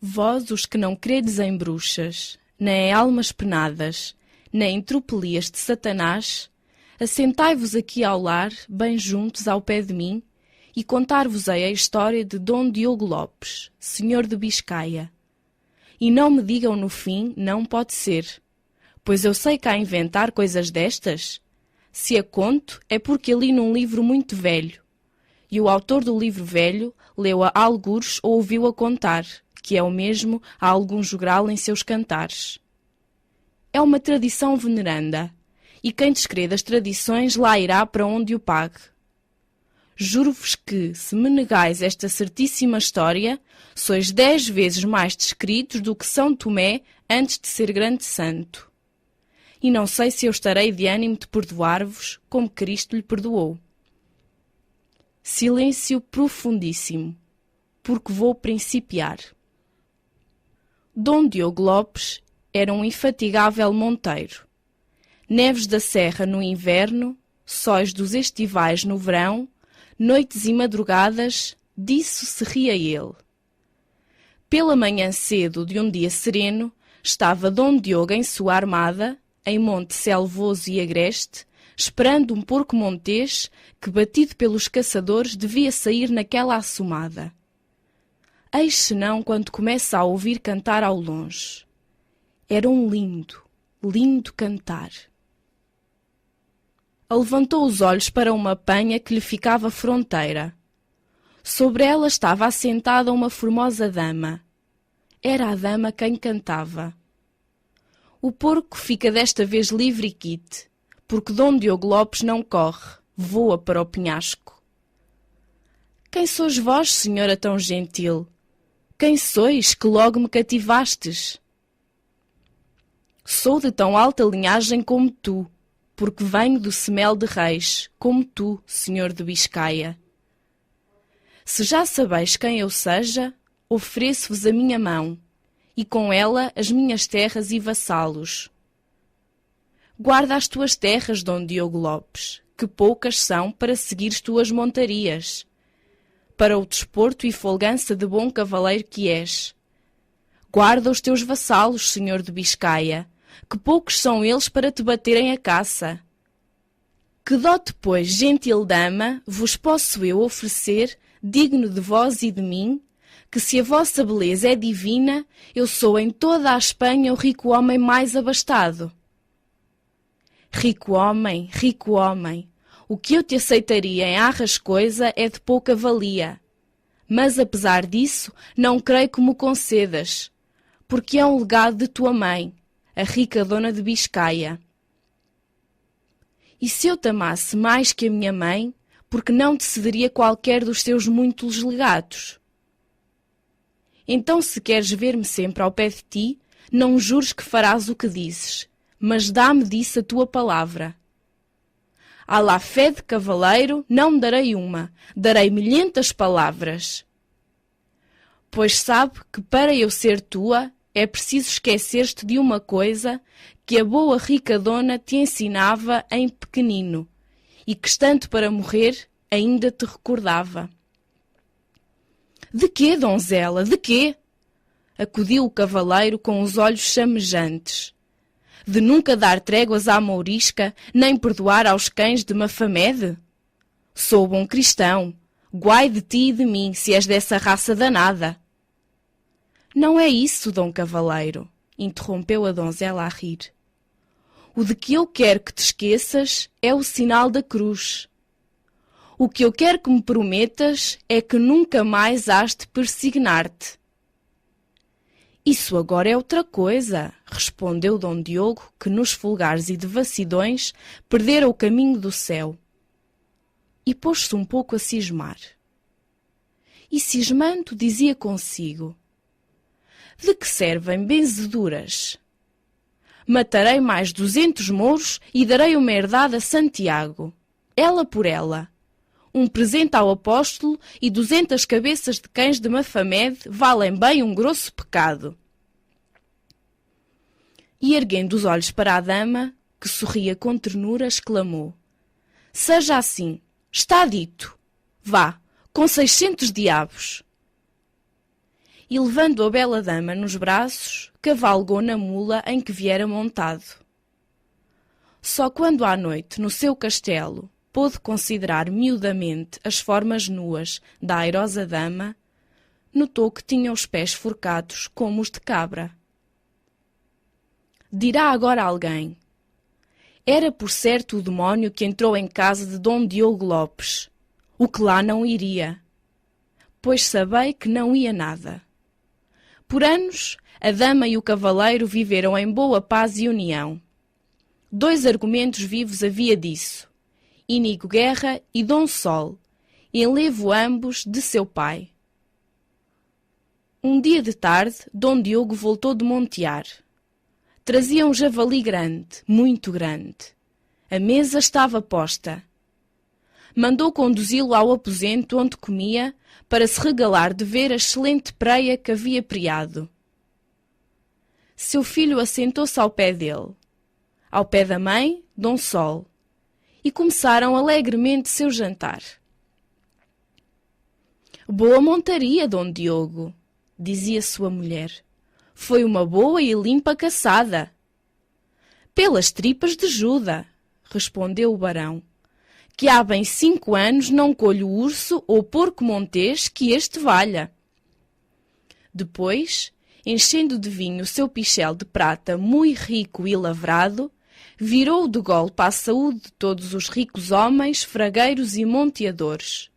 Vós, os que não credes em bruxas, nem em almas penadas, nem em tropelias de Satanás, assentai-vos aqui ao lar, bem juntos ao pé de mim, e contar-vos-ei a história de Dom Diogo Lopes, senhor de Biscaia. E não me digam no fim, não pode ser, pois eu sei cá inventar coisas destas. Se a conto, é porque a li num livro muito velho, e o autor do livro velho leu-a algures ou ouviu-a contar, que é o mesmo a algum jogral em seus cantares. É uma tradição veneranda, e quem descrê das tradições lá irá para onde o pague. Juro-vos que, se me negais esta certíssima história, sois 10 vezes mais descritos do que São Tomé antes de ser grande santo. E não sei se eu estarei de ânimo de perdoar-vos como Cristo lhe perdoou. Silêncio profundíssimo, porque vou principiar. Dom Diogo Lopes era um infatigável monteiro. Neves da serra no inverno, sóis dos estivais no verão, noites e madrugadas, disso se ria ele. Pela manhã cedo de um dia sereno, estava Dom Diogo em sua armada, em monte selvoso e agreste, esperando um porco montês que, batido pelos caçadores, devia sair naquela assomada. Eis senão quando começa a ouvir cantar ao longe. Era um lindo, lindo cantar. Levantou os olhos para uma penha que lhe ficava fronteira. Sobre ela estava assentada uma formosa dama. Era a dama quem cantava. O porco fica desta vez livre e quite, porque Dom Diogo Lopes não corre, voa para o penhasco. Quem sois vós, senhora tão gentil? Quem sois que logo me cativastes? Sou de tão alta linhagem como tu, porque venho do semel de reis, como tu, senhor de Biscaia. Se já sabeis quem eu seja, ofereço-vos a minha mão, e com ela as minhas terras e vassalos. Guarda as tuas terras, Dom Diogo Lopes, que poucas são para seguires tuas montarias, para o desporto e folgança de bom cavaleiro que és. Guarda os teus vassalos, senhor de Biscaia, que poucos são eles para te baterem a caça. Que dote, pois, gentil dama, vos posso eu oferecer, digno de vós e de mim, que se a vossa beleza é divina, eu sou em toda a Espanha o rico homem mais abastado. Rico homem, o que eu te aceitaria em arras coisa é de pouca valia. Mas, apesar disso, não creio que me concedas, porque é um legado de tua mãe, a rica dona de Biscaia. E se eu te amasse mais que a minha mãe, porque não te cederia qualquer dos teus muitos legados? Então, se queres ver-me sempre ao pé de ti, não jures que farás o que dizes, mas dá-me disso a tua palavra. À la fé de cavaleiro, não me darei uma, darei 1.000 palavras. Pois sabe que para eu ser tua, é preciso esquecer-te de uma coisa que a boa rica dona te ensinava em pequenino, e que, estando para morrer, ainda te recordava. De quê, donzela, de quê? Acudiu o cavaleiro com os olhos chamejantes. De nunca dar tréguas à mourisca, nem perdoar aos cães de Mafamede? Sou bom cristão, guai de ti e de mim, se és dessa raça danada. Não é isso, dom cavaleiro, interrompeu a donzela a rir. O de que eu quero que te esqueças é o sinal da cruz. O que eu quero que me prometas é que nunca mais hás de persignar-te. Isso agora é outra coisa, respondeu Dom Diogo, que nos folgares e devassidões perdera o caminho do céu. E pôs-se um pouco a cismar. E cismando dizia consigo: de que servem benzeduras? Matarei mais 200 mouros e darei uma herdade a Santiago, ela por ela. Um presente ao apóstolo e 200 cabeças de cães de Mafamede valem bem um grosso pecado. E erguendo os olhos para a dama, que sorria com ternura, exclamou: seja assim, está dito. Vá, com 600 diabos. e, levando a bela dama nos braços, cavalgou na mula em que viera montado. Só quando à noite, no seu castelo, pôde considerar miudamente as formas nuas da airosa dama, notou que tinha os pés forcados como os de cabra. Dirá agora alguém: era por certo o demónio que entrou em casa de Dom Diogo Lopes, o que lá não iria, pois sabei que não ia nada. Por anos, a dama e o cavaleiro viveram em boa paz e união. 2 argumentos vivos havia disso: Íñigo Guerra e Dom Sol, enlevo ambos de seu pai. Um dia de tarde, Dom Diogo voltou de montear. Trazia um javali grande, muito grande. A mesa estava posta. Mandou conduzi-lo ao aposento onde comia, para se regalar de ver a excelente preia que havia preado. Seu filho assentou-se ao pé dele, ao pé da mãe, Dom Sol, e começaram alegremente seu jantar. Boa montaria, Dom Diogo, dizia sua mulher. Foi uma boa e limpa caçada. Pelas tripas de Juda, respondeu o barão, que há bem 5 anos não colho urso ou porco montês que este valha. Depois, enchendo de vinho o seu pichel de prata muito rico e lavrado, virou de golpe à saúde de todos os ricos homens, fragueiros e monteadores.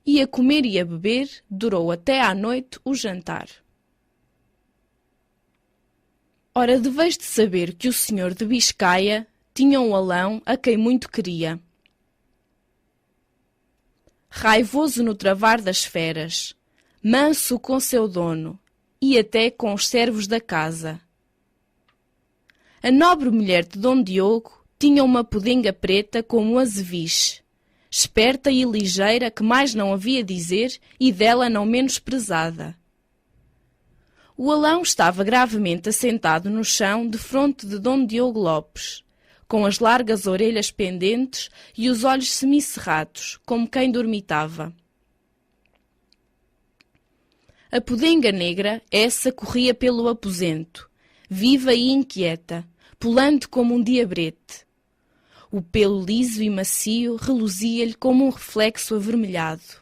E a comer e a beber durou até à noite o jantar. Ora, deveis de saber que o senhor de Biscaia tinha um alão a quem muito queria. Raivoso no travar das feras, manso com seu dono e até com os servos da casa. A nobre mulher de Dom Diogo tinha uma pudenga preta como um azeviche, esperta e ligeira que mais não havia dizer e dela não menos prezada. O alão estava gravemente assentado no chão defronte de Dom Diogo Lopes, com as largas orelhas pendentes e os olhos semicerrados, como quem dormitava. A pudenga negra, essa corria pelo aposento, viva e inquieta, pulando como um diabrete. O pelo liso e macio reluzia-lhe como um reflexo avermelhado.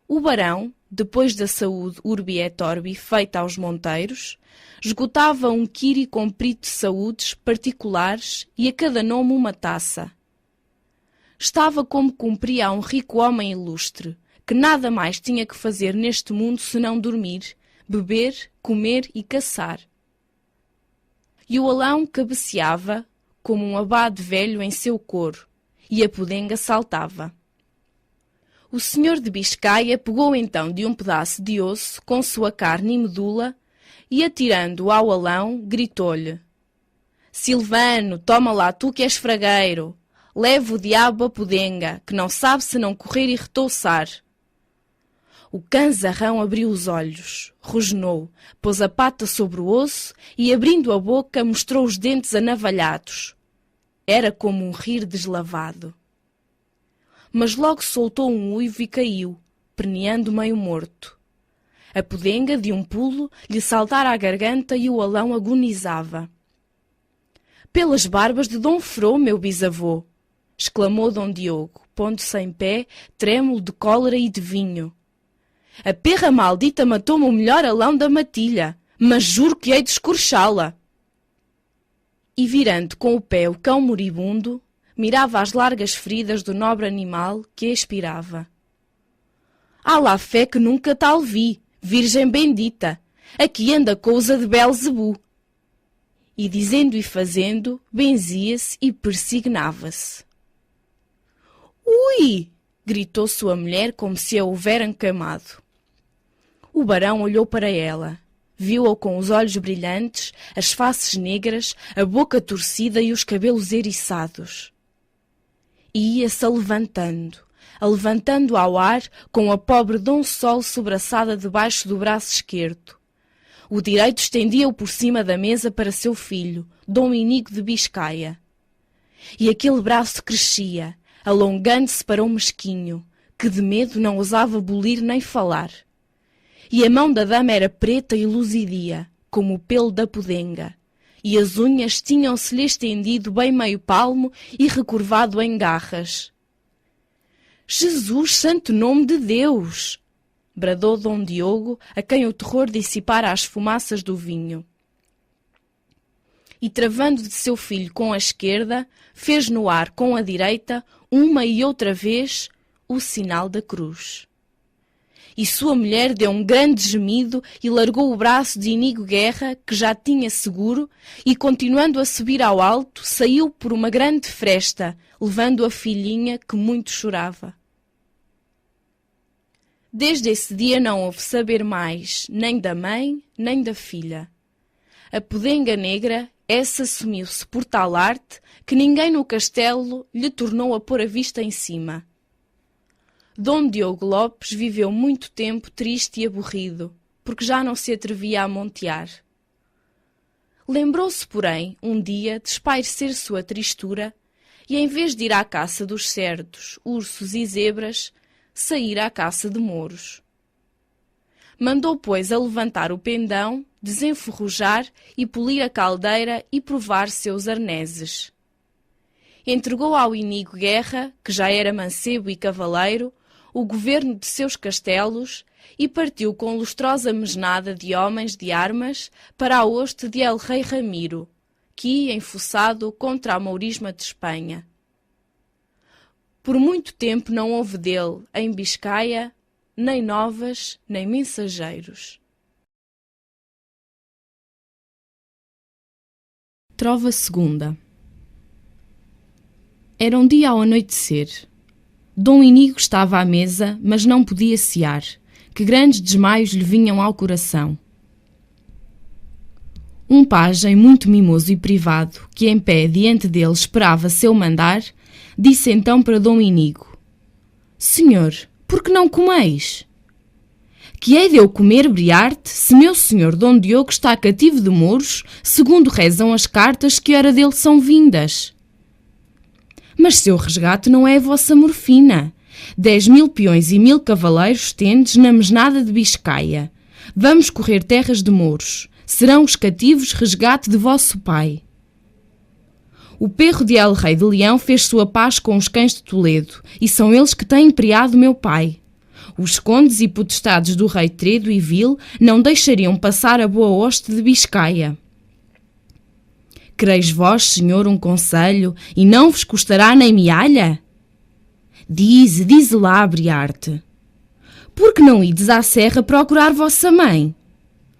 O barão, depois da saúde urbi et orbi feita aos monteiros, esgotava um quiri comprido de saúdes particulares e a cada nome uma taça. Estava como cumpria a um rico homem ilustre, que nada mais tinha que fazer neste mundo senão dormir, beber, comer e caçar. E o alão cabeceava como um abade velho em seu couro, e a pudenga saltava. O senhor de Biscaia pegou então de um pedaço de osso com sua carne e medula e, atirando-o ao alão, gritou-lhe: Silvano, toma lá tu que és fragueiro, leva o diabo a pudenga, que não sabe se não correr e retouçar. O canzarrão abriu os olhos, rosnou, pôs a pata sobre o osso e, abrindo a boca, mostrou os dentes anavalhados. Era como um rir deslavado. Mas logo soltou um uivo e caiu, perneando meio morto. A pudenga, de um pulo, lhe saltara à garganta e o alão agonizava. Pelas barbas de Dom Frô, meu bisavô! Exclamou Dom Diogo, pondo-se em pé, trêmulo de cólera e de vinho. A perra maldita matou-me o melhor alão da matilha, mas juro que hei de escorchá-la. E virando com o pé o cão moribundo, mirava as largas feridas do nobre animal que expirava. Há lá fé que nunca tal vi, Virgem bendita, aqui anda cousa de Belzebu. E dizendo e fazendo, benzia-se e persignava-se. Ui! Gritou sua mulher como se a houveram queimado. O barão olhou para ela. Viu-a com os olhos brilhantes, as faces negras, a boca torcida e os cabelos eriçados. E ia-se alevantando ao ar com a pobre Dom Sol sobraçada debaixo do braço esquerdo. O direito estendia-o por cima da mesa para seu filho, Dom Íñigo de Biscaia. E aquele braço crescia, alongando-se para um mesquinho, que de medo não ousava bulir nem falar. e a mão da dama era preta e luzidia, como o pelo da podenga, e as unhas tinham-se-lhe estendido bem meio palmo e recurvado em garras. «Jesus, santo nome de Deus!» bradou Dom Diogo, a quem o terror dissipara as fumaças do vinho. E travando de seu filho com a esquerda, fez no ar com a direita, uma e outra vez, o sinal da cruz. E sua mulher deu um grande gemido e largou o braço de Inigo Guerra, que já tinha seguro, e continuando a subir ao alto, saiu por uma grande fresta, levando a filhinha que muito chorava. Desde esse dia não houve saber mais, nem da mãe, nem da filha. A podenga negra, essa sumiu-se por tal arte, que ninguém no castelo lhe tornou a pôr a vista em cima. Dom Diogo Lopes viveu muito tempo triste e aborrido, porque já não se atrevia a montear. Lembrou-se, porém, um dia de espairecer sua tristura e, em vez de ir à caça dos cerdos, ursos e zebras, sair à caça de mouros. Mandou, pois, a levantar o pendão, desenferrujar e polir a caldeira e provar seus arneses. Entregou ao Inigo Guerra, que já era mancebo e cavaleiro, o governo de seus castelos e partiu com lustrosa mesnada de homens de armas para a hoste de El-Rei Ramiro, que ia enfossado contra a mourisma de Espanha. Por muito tempo não houve dele, em Biscaia, nem novas, nem mensageiros. Trova segunda. Era um dia ao anoitecer. Dom Inigo estava à mesa, mas não podia cear, que grandes desmaios lhe vinham ao coração. Um pajem muito mimoso e privado, que em pé diante dele esperava seu mandar, disse então para Dom Inigo: «Senhor, por que não comeis?» «Que hei de eu comer, Briarte, se meu senhor Dom Diogo está cativo de mouros, segundo rezam as cartas que ora dele são vindas?» «Mas seu resgate não é a vossa morfina. 10.000 peões e 1.000 cavaleiros tendes na mesnada de Biscaia. Vamos correr terras de mouros. Serão os cativos resgate de vosso pai. O perro de El-Rei de Leão fez sua paz com os cães de Toledo, e são eles que têm preado meu pai. Os condes e potestades do rei Tredo e Vil não deixariam passar a boa hoste de Biscaia. Quereis vós, senhor, um conselho, e não vos custará nem mialha? Dize lá, Briarte. Por que não ides à serra procurar vossa mãe?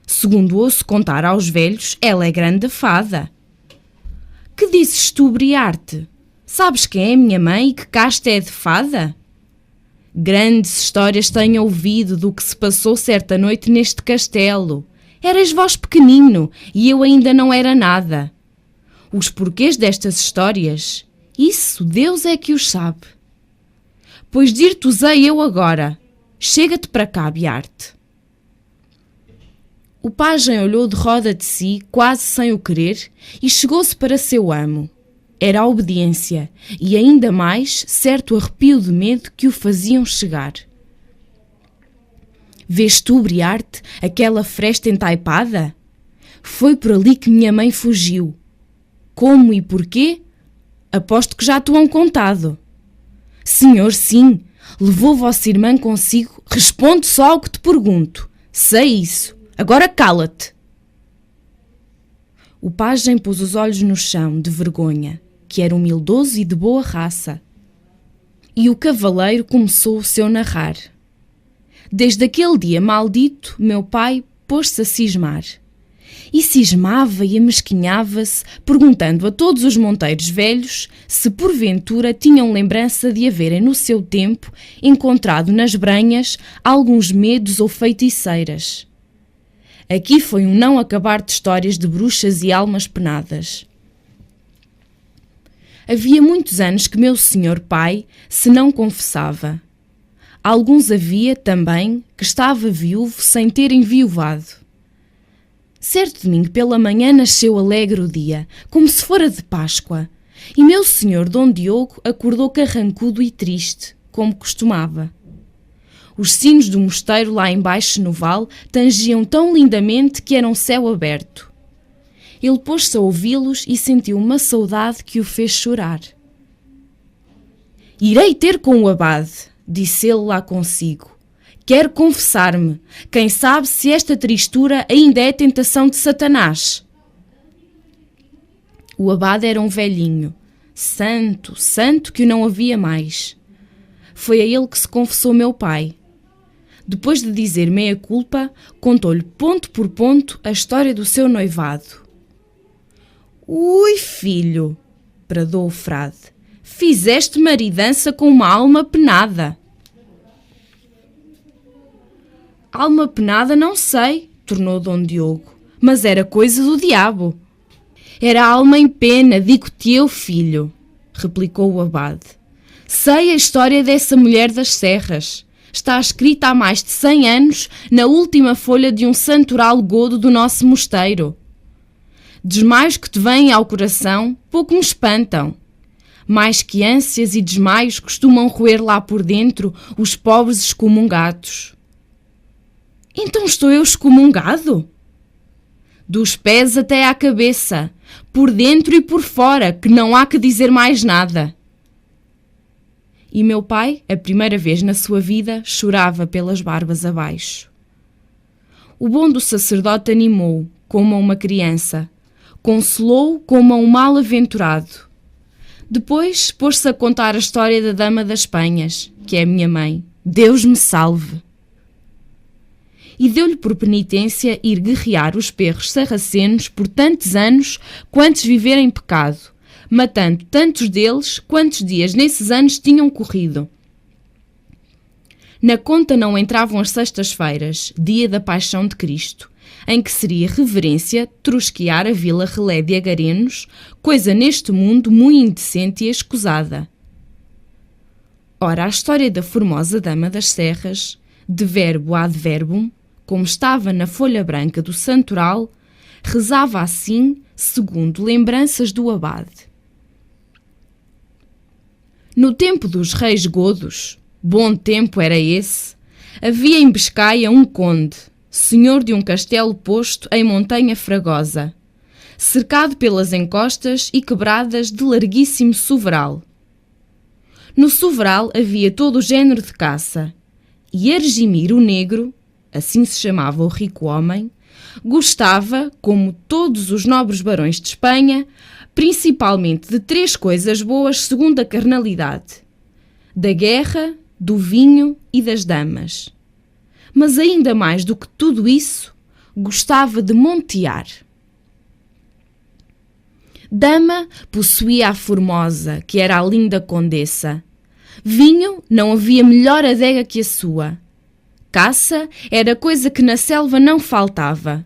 Segundo ouço contar aos velhos, ela é grande fada. Que dizes tu, Briarte? Sabes quem é minha mãe e que casta é de fada? Grandes histórias tenho ouvido do que se passou certa noite neste castelo. Erais vós pequenino e eu ainda não era nada. Os porquês destas histórias, isso Deus é que os sabe. Pois dir-te-usei eu agora. Chega-te para cá, Briarte. O pajem olhou de roda de si, quase sem o querer, e chegou-se para seu amo. Era a obediência, e ainda mais certo arrepio de medo que o faziam chegar. Vês tu, Briarte, aquela fresta entaipada? Foi por ali que minha mãe fugiu. Como e porquê? Aposto que já te hão contado. Senhor, sim, levou vossa irmã consigo. Responde só ao que te pergunto. Sei isso. Agora cala-te. O pajem pôs os olhos no chão, de vergonha, que era humildoso e de boa raça. E o cavaleiro começou o seu narrar. Desde aquele dia maldito, meu pai pôs-se a cismar. E cismava e amesquinhava-se, perguntando a todos os monteiros velhos se porventura tinham lembrança de haverem no seu tempo encontrado nas brenhas alguns medos ou feiticeiras. Aqui foi um não acabar de histórias de bruxas e almas penadas. Havia muitos anos que meu senhor pai se não confessava. Alguns havia, também, que estava viúvo sem ter enviuvado. Certo domingo pela manhã nasceu alegre o dia, como se fora de Páscoa, e meu senhor Dom Diogo acordou carrancudo e triste, como costumava. Os sinos do mosteiro lá embaixo no vale tangiam tão lindamente que era um céu aberto. Ele pôs-se a ouvi-los e sentiu uma saudade que o fez chorar. Irei ter com o abade, disse ele lá consigo. Quero confessar-me. Quem sabe se esta tristura ainda é tentação de Satanás. O abade era um velhinho, santo, santo que não havia mais. Foi a ele que se confessou meu pai. Depois de dizer meia culpa, contou-lhe ponto por ponto a história do seu noivado. Ui, filho, bradou o frade, fizeste maridança com uma alma penada. Alma penada não sei, tornou Dom Diogo, mas era coisa do diabo. Era alma em pena, digo-te eu, filho, replicou o abade. Sei a história dessa mulher das serras. Está escrita há mais de 100 anos na última folha de um santoral godo do nosso mosteiro. Desmaios que te vêm ao coração pouco me espantam. Mais que ânsias e desmaios costumam roer lá por dentro os pobres excomungados. Então estou eu excomungado? Dos pés até à cabeça, por dentro e por fora, que não há que dizer mais nada. E meu pai, a primeira vez na sua vida, chorava pelas barbas abaixo. O bom do sacerdote animou-o, como a uma criança, consolou-o como a um mal-aventurado. Depois pôs-se a contar a história da Dama das Penhas, que é a minha mãe. Deus me salve! E deu-lhe por penitência ir guerrear os perros sarracenos por tantos anos quantos viver em pecado, matando tantos deles quantos dias nesses anos tinham corrido. Na conta não entravam as sextas-feiras, dia da Paixão de Cristo, em que seria reverência trusquear a Vila Relé de Agarenos, coisa neste mundo muito indecente e escusada. Ora, a história da formosa Dama das Serras, de verbo ad verbum, como estava na folha branca do santoral, rezava assim, segundo lembranças do abade. No tempo dos reis godos, bom tempo era esse, havia em Biscaia um conde, senhor de um castelo posto em montanha fragosa, cercado pelas encostas e quebradas de larguíssimo soveral. No soveral havia todo o género de caça, e Argimiro o Negro, assim se chamava o rico homem, gostava, como todos os nobres barões de Espanha, principalmente de 3 coisas boas segundo a carnalidade: da guerra, do vinho e das damas. Mas ainda mais do que tudo isso, gostava de montear. Dama possuía a Formosa, que era a linda condessa. Vinho não havia melhor adega que a sua. Caça era coisa que na selva não faltava.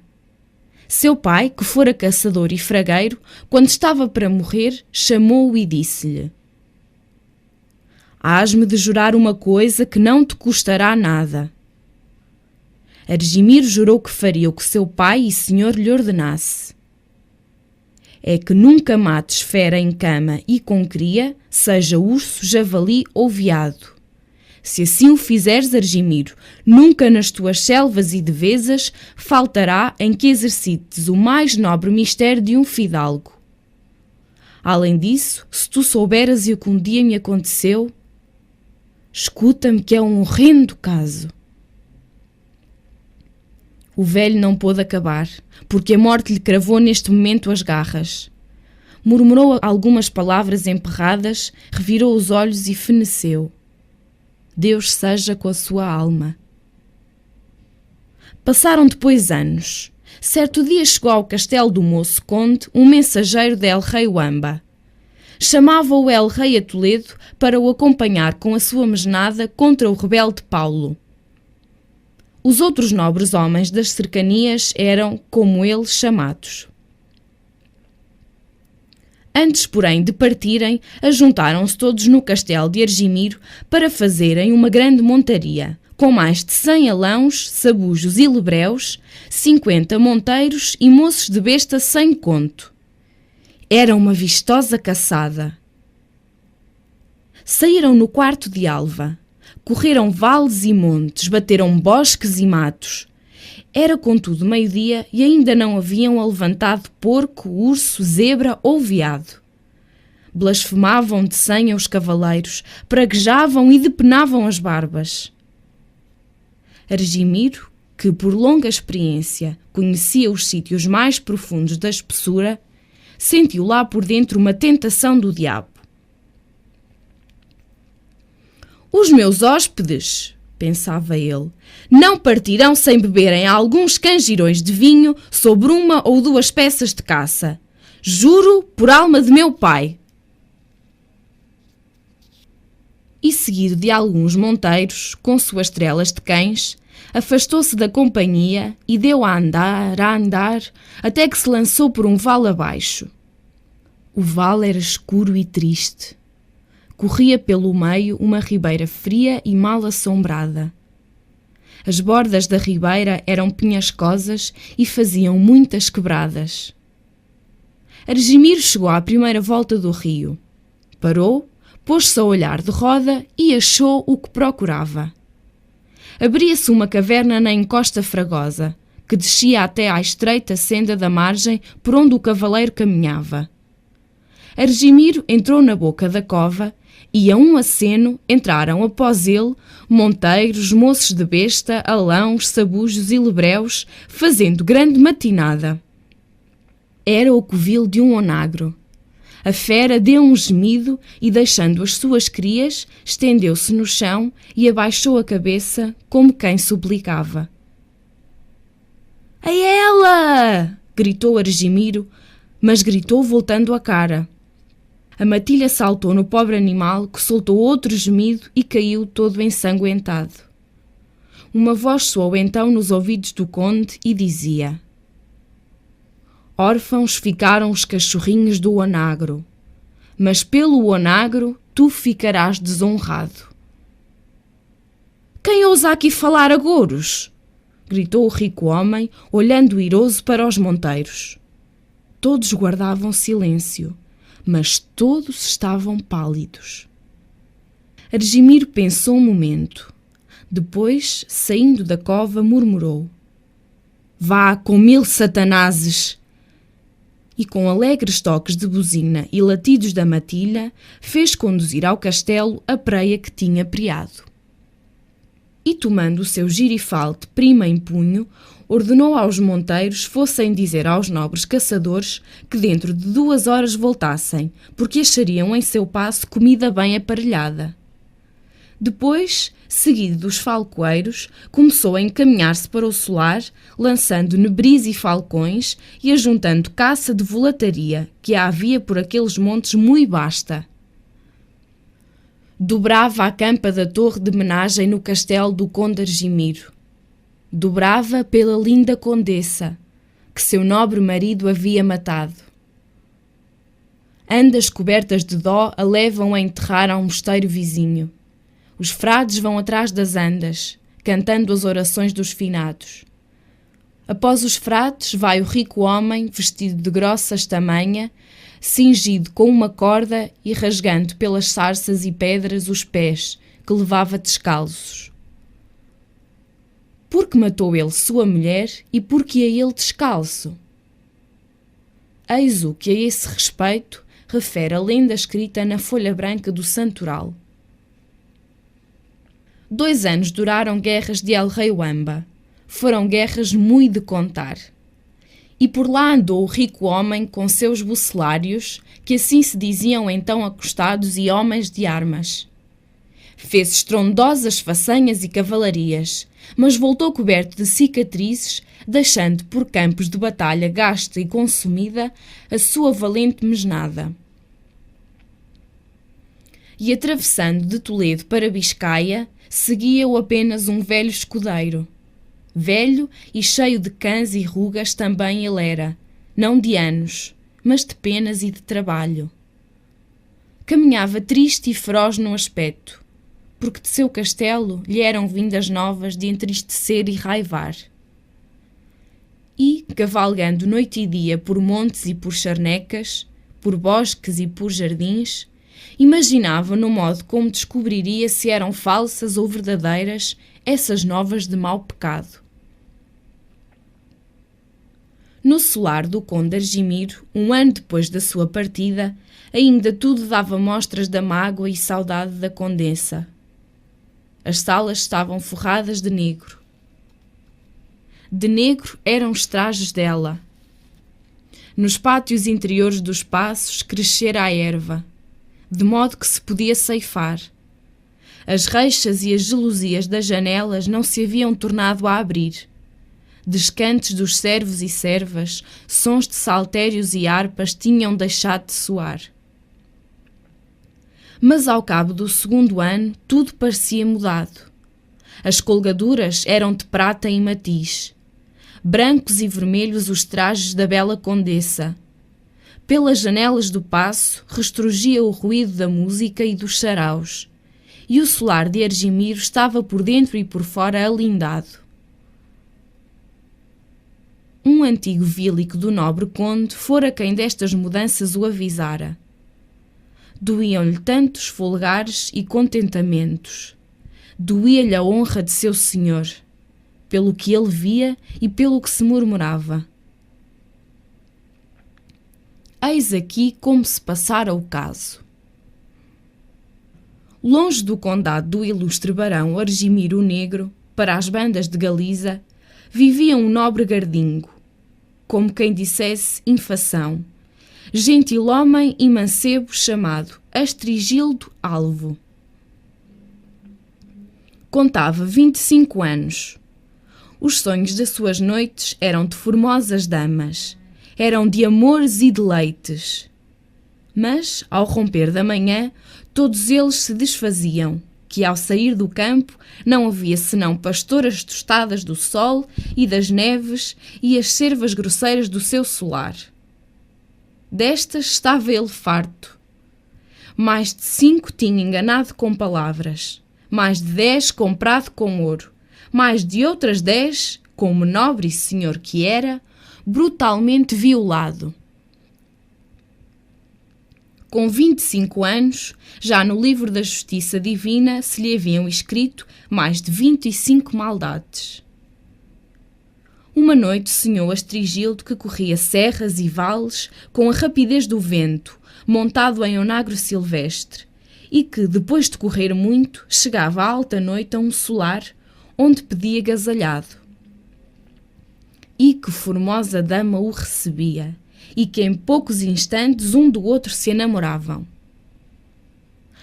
Seu pai, que fora caçador e fragueiro, quando estava para morrer, chamou-o e disse-lhe: Hás-me de jurar uma coisa que não te custará nada. Argimiro jurou que faria o que seu pai e senhor lhe ordenasse. É que nunca mates fera em cama e com cria, seja urso, javali ou veado. Se assim o fizeres, Argimiro, nunca nas tuas selvas e devesas faltará em que exercites o mais nobre mistério de um fidalgo. Além disso, se tu souberas o que um dia me aconteceu, escuta-me que é um horrendo caso. O velho não pôde acabar, porque a morte lhe cravou neste momento as garras. Murmurou algumas palavras emperradas, revirou os olhos e feneceu. Deus seja com a sua alma. Passaram depois anos. Certo dia chegou ao castelo do moço conde um mensageiro de El Rei Wamba. Chamava-o El Rei a Toledo para o acompanhar com a sua mesnada contra o rebelde Paulo. Os outros nobres homens das cercanias eram, como ele, chamados. Antes, porém, de partirem, ajuntaram-se todos no castelo de Argimiro para fazerem uma grande montaria, com mais de 100 alãos, sabujos e lebreus, 50 monteiros e moços de besta sem conto. Era uma vistosa caçada. Saíram no quarto de alva. correram vales e montes, bateram bosques e matos. Era, contudo, meio-dia e ainda não haviam alevantado porco, urso, zebra ou veado. Blasfemavam de senha os cavaleiros, praguejavam e depenavam as barbas. Argimiro, que por longa experiência conhecia os sítios mais profundos da espessura, sentiu lá por dentro uma tentação do diabo. Os meus hóspedes, pensava ele, não partirão sem beberem alguns canjirões de vinho sobre uma ou duas peças de caça. Juro por alma de meu pai. E seguido de alguns monteiros, com suas trelas de cães, afastou-se da companhia e deu a andar, até que se lançou por um vale abaixo. O vale era escuro e triste. Corria pelo meio uma ribeira fria e mal assombrada. As bordas da ribeira eram penhascosas e faziam muitas quebradas. Argimiro chegou à primeira volta do rio. Parou, pôs-se a olhar de roda e achou o que procurava. Abria-se uma caverna na encosta fragosa, que descia até à estreita senda da margem por onde o cavaleiro caminhava. Argimiro entrou na boca da cova e, a um aceno, entraram após ele monteiros, moços de besta, alãos, sabujos e lebreus, fazendo grande matinada. Era o covil de um onagro. A fera deu um gemido e, deixando as suas crias, estendeu-se no chão e abaixou a cabeça como quem suplicava. — A ela! Gritou Argimiro, mas gritou voltando a cara. A matilha saltou no pobre animal, que soltou outro gemido e caiu todo ensanguentado. Uma voz soou então nos ouvidos do conde e dizia: Órfãos ficaram os cachorrinhos do onagro, mas pelo onagro tu ficarás desonrado. Quem ousa aqui falar a gouros? Gritou o rico homem, olhando iroso para os monteiros. Todos guardavam silêncio, mas todos estavam pálidos. Argimiro pensou um momento. Depois, saindo da cova, murmurou: Vá com 1000 satanases! E com alegres toques de buzina e latidos da matilha, fez conduzir ao castelo a preia que tinha preado. E tomando o seu girifalte prima em punho, ordenou aos monteiros fossem dizer aos nobres caçadores que dentro de 2 horas voltassem, porque achariam em seu passo comida bem aparelhada. Depois, seguido dos falcoeiros, começou a encaminhar-se para o solar, lançando nebris e falcões e ajuntando caça de volataria, que havia por aqueles montes muito basta. Dobrava a campa da torre de menagem no castelo do conde Argimiro. Dobrava pela linda condessa, que seu nobre marido havia matado. Andas cobertas de dó a levam a enterrar a um mosteiro vizinho. Os frades vão atrás das andas, cantando as orações dos finados. Após os frades vai o rico homem, vestido de grossas tamanha, cingido com uma corda e rasgando pelas sarças e pedras os pés, que levava descalços. Porque matou ele sua mulher e porque ia ele descalço? Eis o que a esse respeito refere a lenda escrita na folha branca do santoral. 2 anos duraram guerras de El Rei Wamba. Foram guerras muito de contar. E por lá andou o rico homem com seus bucelários, que assim se diziam então acostados e homens de armas. Fez estrondosas façanhas e cavalarias, mas voltou coberto de cicatrizes, deixando por campos de batalha gasta e consumida a sua valente mesnada. E atravessando de Toledo para Biscaia, seguia-o apenas um velho escudeiro. Velho e cheio de cãs e rugas também ele era, não de anos, mas de penas e de trabalho. Caminhava triste e feroz no aspecto, porque de seu castelo lhe eram vindas novas de entristecer e raivar. E, cavalgando noite e dia por montes e por charnecas, por bosques e por jardins, Imaginava no modo como descobriria se eram falsas ou verdadeiras essas novas de mau pecado. No solar do conde Argimiro, um ano depois da sua partida, ainda tudo dava mostras da mágoa e saudade da condessa. As salas estavam forradas de negro. De negro eram os trajes dela. Nos pátios interiores dos paços crescera a erva, de modo que se podia ceifar. As reixas e as gelosias das janelas não se haviam tornado a abrir. Descantes dos servos e servas, sons de saltérios e harpas tinham deixado de soar. Mas ao cabo do segundo ano tudo parecia mudado. As colgaduras eram de prata e matiz. Brancos e vermelhos os trajes da bela condessa. Pelas janelas do paço restrugia o ruído da música e dos saraus, e o solar de Argimiro estava por dentro e por fora alindado. Um antigo vílico do nobre conde fora quem destas mudanças o avisara. Doíam-lhe tantos folgares e contentamentos. Doía-lhe a honra de seu senhor, pelo que ele via e pelo que se murmurava. Eis aqui como se passara o caso. Longe do condado do ilustre barão Argimiro o Negro, para as bandas de Galiza, vivia um nobre gardingo, como quem dissesse infação, gentilhomem e mancebo chamado Astrigildo Alvo. Contava 25 anos. Os sonhos das suas noites eram de formosas damas, eram de amores e deleites. Mas, ao romper da manhã, todos eles se desfaziam, que ao sair do campo não havia senão pastoras tostadas do sol e das neves e as cervas grosseiras do seu solar. Destas estava ele farto. Mais de 5 tinha enganado com palavras, mais de 10 comprado com ouro, mais de outras 10, como nobre senhor que era, brutalmente violado. Com 25 anos, já no livro da Justiça Divina se lhe haviam escrito mais de 25 maldades. Uma noite sonhou Astrigildo que corria serras e vales com a rapidez do vento, montado em onagro silvestre, e que, depois de correr muito, chegava à alta noite a um solar, onde pedia agasalhado. E que formosa dama o recebia, e que em poucos instantes um do outro se enamoravam.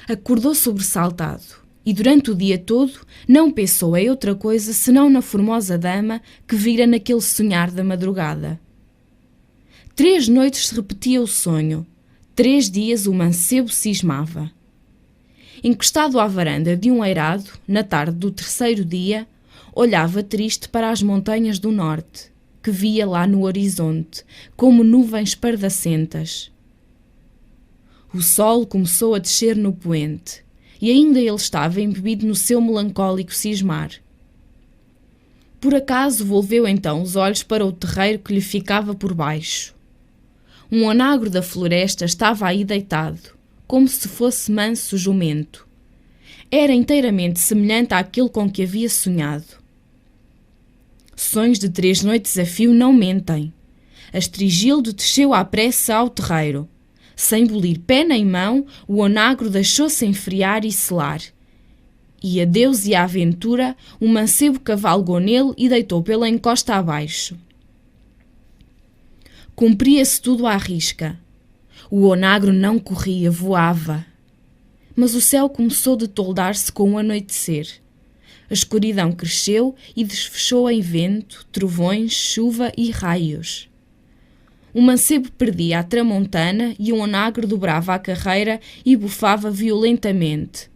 Acordou sobressaltado, e durante o dia todo não pensou em outra coisa senão na formosa dama que vira naquele sonhar da madrugada. 3 noites se repetia o sonho, 3 dias o mancebo cismava. Encostado à varanda de um eirado, na tarde do 3º dia, olhava triste para as montanhas do norte, que via lá no horizonte, como nuvens pardacentas. O sol começou a descer no poente, e ainda ele estava embebido no seu melancólico cismar. Por acaso volveu então os olhos para o terreiro que lhe ficava por baixo. Um onagro da floresta estava aí deitado, como se fosse manso jumento. Era inteiramente semelhante àquele com que havia sonhado. Sonhos de 3 noites a fio não mentem. Astrigildo desceu à pressa ao terreiro. Sem bolir pé nem mão, o onagro deixou-se enfriar e selar. E a Deus e à aventura, o mancebo cavalgou nele e deitou pela encosta abaixo. Cumpria-se tudo à risca. O onagro não corria, voava. Mas o céu começou de toldar-se com o anoitecer. A escuridão cresceu e desfechou em vento, trovões, chuva e raios. O mancebo perdia a tramontana e o onagro dobrava a carreira e bufava violentamente.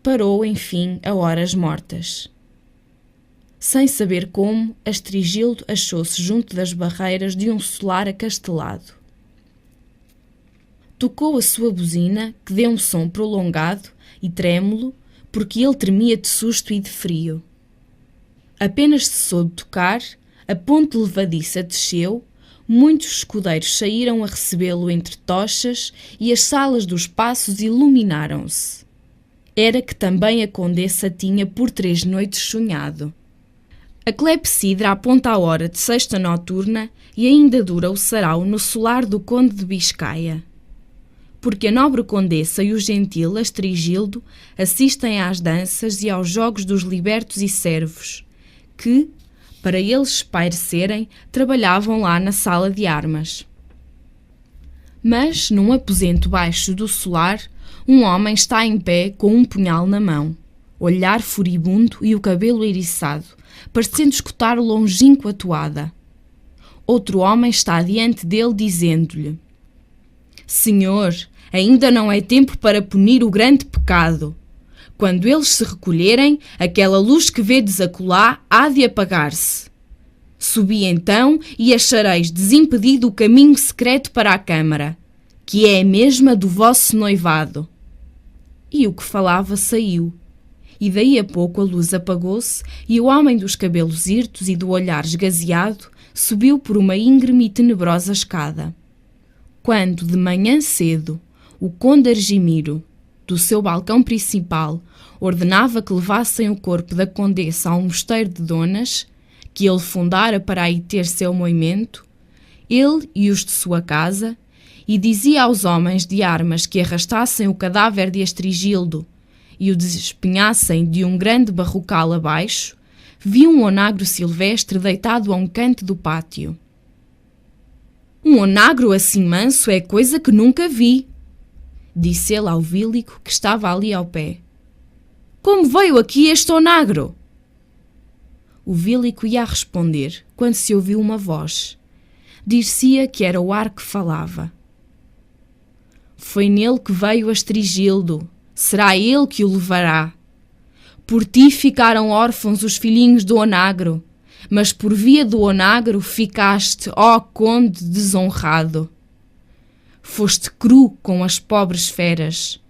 Parou, enfim, a horas mortas. Sem saber como, Astrigildo achou-se junto das barreiras de um solar acastelado. Tocou a sua buzina, que deu um som prolongado e trêmulo, porque ele tremia de susto e de frio. Apenas cessou de tocar, a ponte levadiça desceu, Muitos escudeiros saíram a recebê-lo entre tochas e as salas dos passos iluminaram-se. Era que também a condessa tinha por 3 noites sonhado. A clepsidra aponta a hora de sexta noturna e ainda dura o sarau no solar do conde de Biscaia. Porque a nobre condessa e o gentil Astrigildo assistem às danças e aos jogos dos libertos e servos, que, para eles espairecerem, trabalhavam lá na sala de armas. Mas, num aposento baixo do solar, um homem está em pé com um punhal na mão, olhar furibundo e o cabelo eriçado, parecendo escutar longínqua toada. Outro homem está diante dele, dizendo-lhe: Senhor, ainda não é tempo para punir o grande pecado. Quando eles se recolherem, aquela luz que vedes acolá há de apagar-se. Subi então e achareis desimpedido o caminho secreto para a câmara, que é a mesma do vosso noivado. E o que falava saiu. E daí a pouco a luz apagou-se e o homem dos cabelos hirtos e do olhar esgazeado subiu por uma íngreme e tenebrosa escada. Quando, de manhã cedo, o conde Argimiro, do seu balcão principal, ordenava que levassem o corpo da condessa ao mosteiro de Donas, que ele fundara para aí ter seu moimento, ele e os de sua casa, e dizia aos homens de armas que arrastassem o cadáver de Astrigildo e o despenhassem de um grande barrocal abaixo, viu um onagro silvestre deitado a um canto do pátio. Um onagro assim manso é coisa que nunca vi, disse ele ao Vílico que estava ali ao pé. Como veio aqui este onagro? O Vílico ia a responder quando se ouviu uma voz. Dir-se-ia que era o ar que falava. Foi nele que veio Astrigildo. Será ele que o levará. Por ti ficaram órfãos os filhinhos do onagro, mas por via do onagro ficaste, ó conde desonrado. Foste cru com as pobres feras.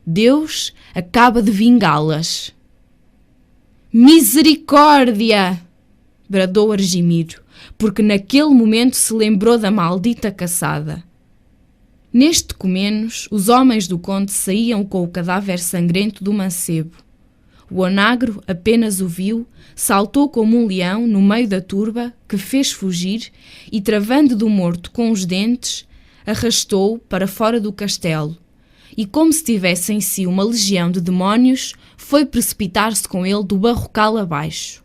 Deus acaba de vingá-las. Misericórdia! Bradou Argimiro, porque naquele momento se lembrou da maldita caçada. Neste comenos, os homens do conde saíam com o cadáver sangrento do mancebo. O onagro apenas o viu, saltou como um leão no meio da turba, que fez fugir, e travando do morto com os dentes, arrastou-o para fora do castelo, e como se tivesse em si uma legião de demónios, foi precipitar-se com ele do barrocal abaixo.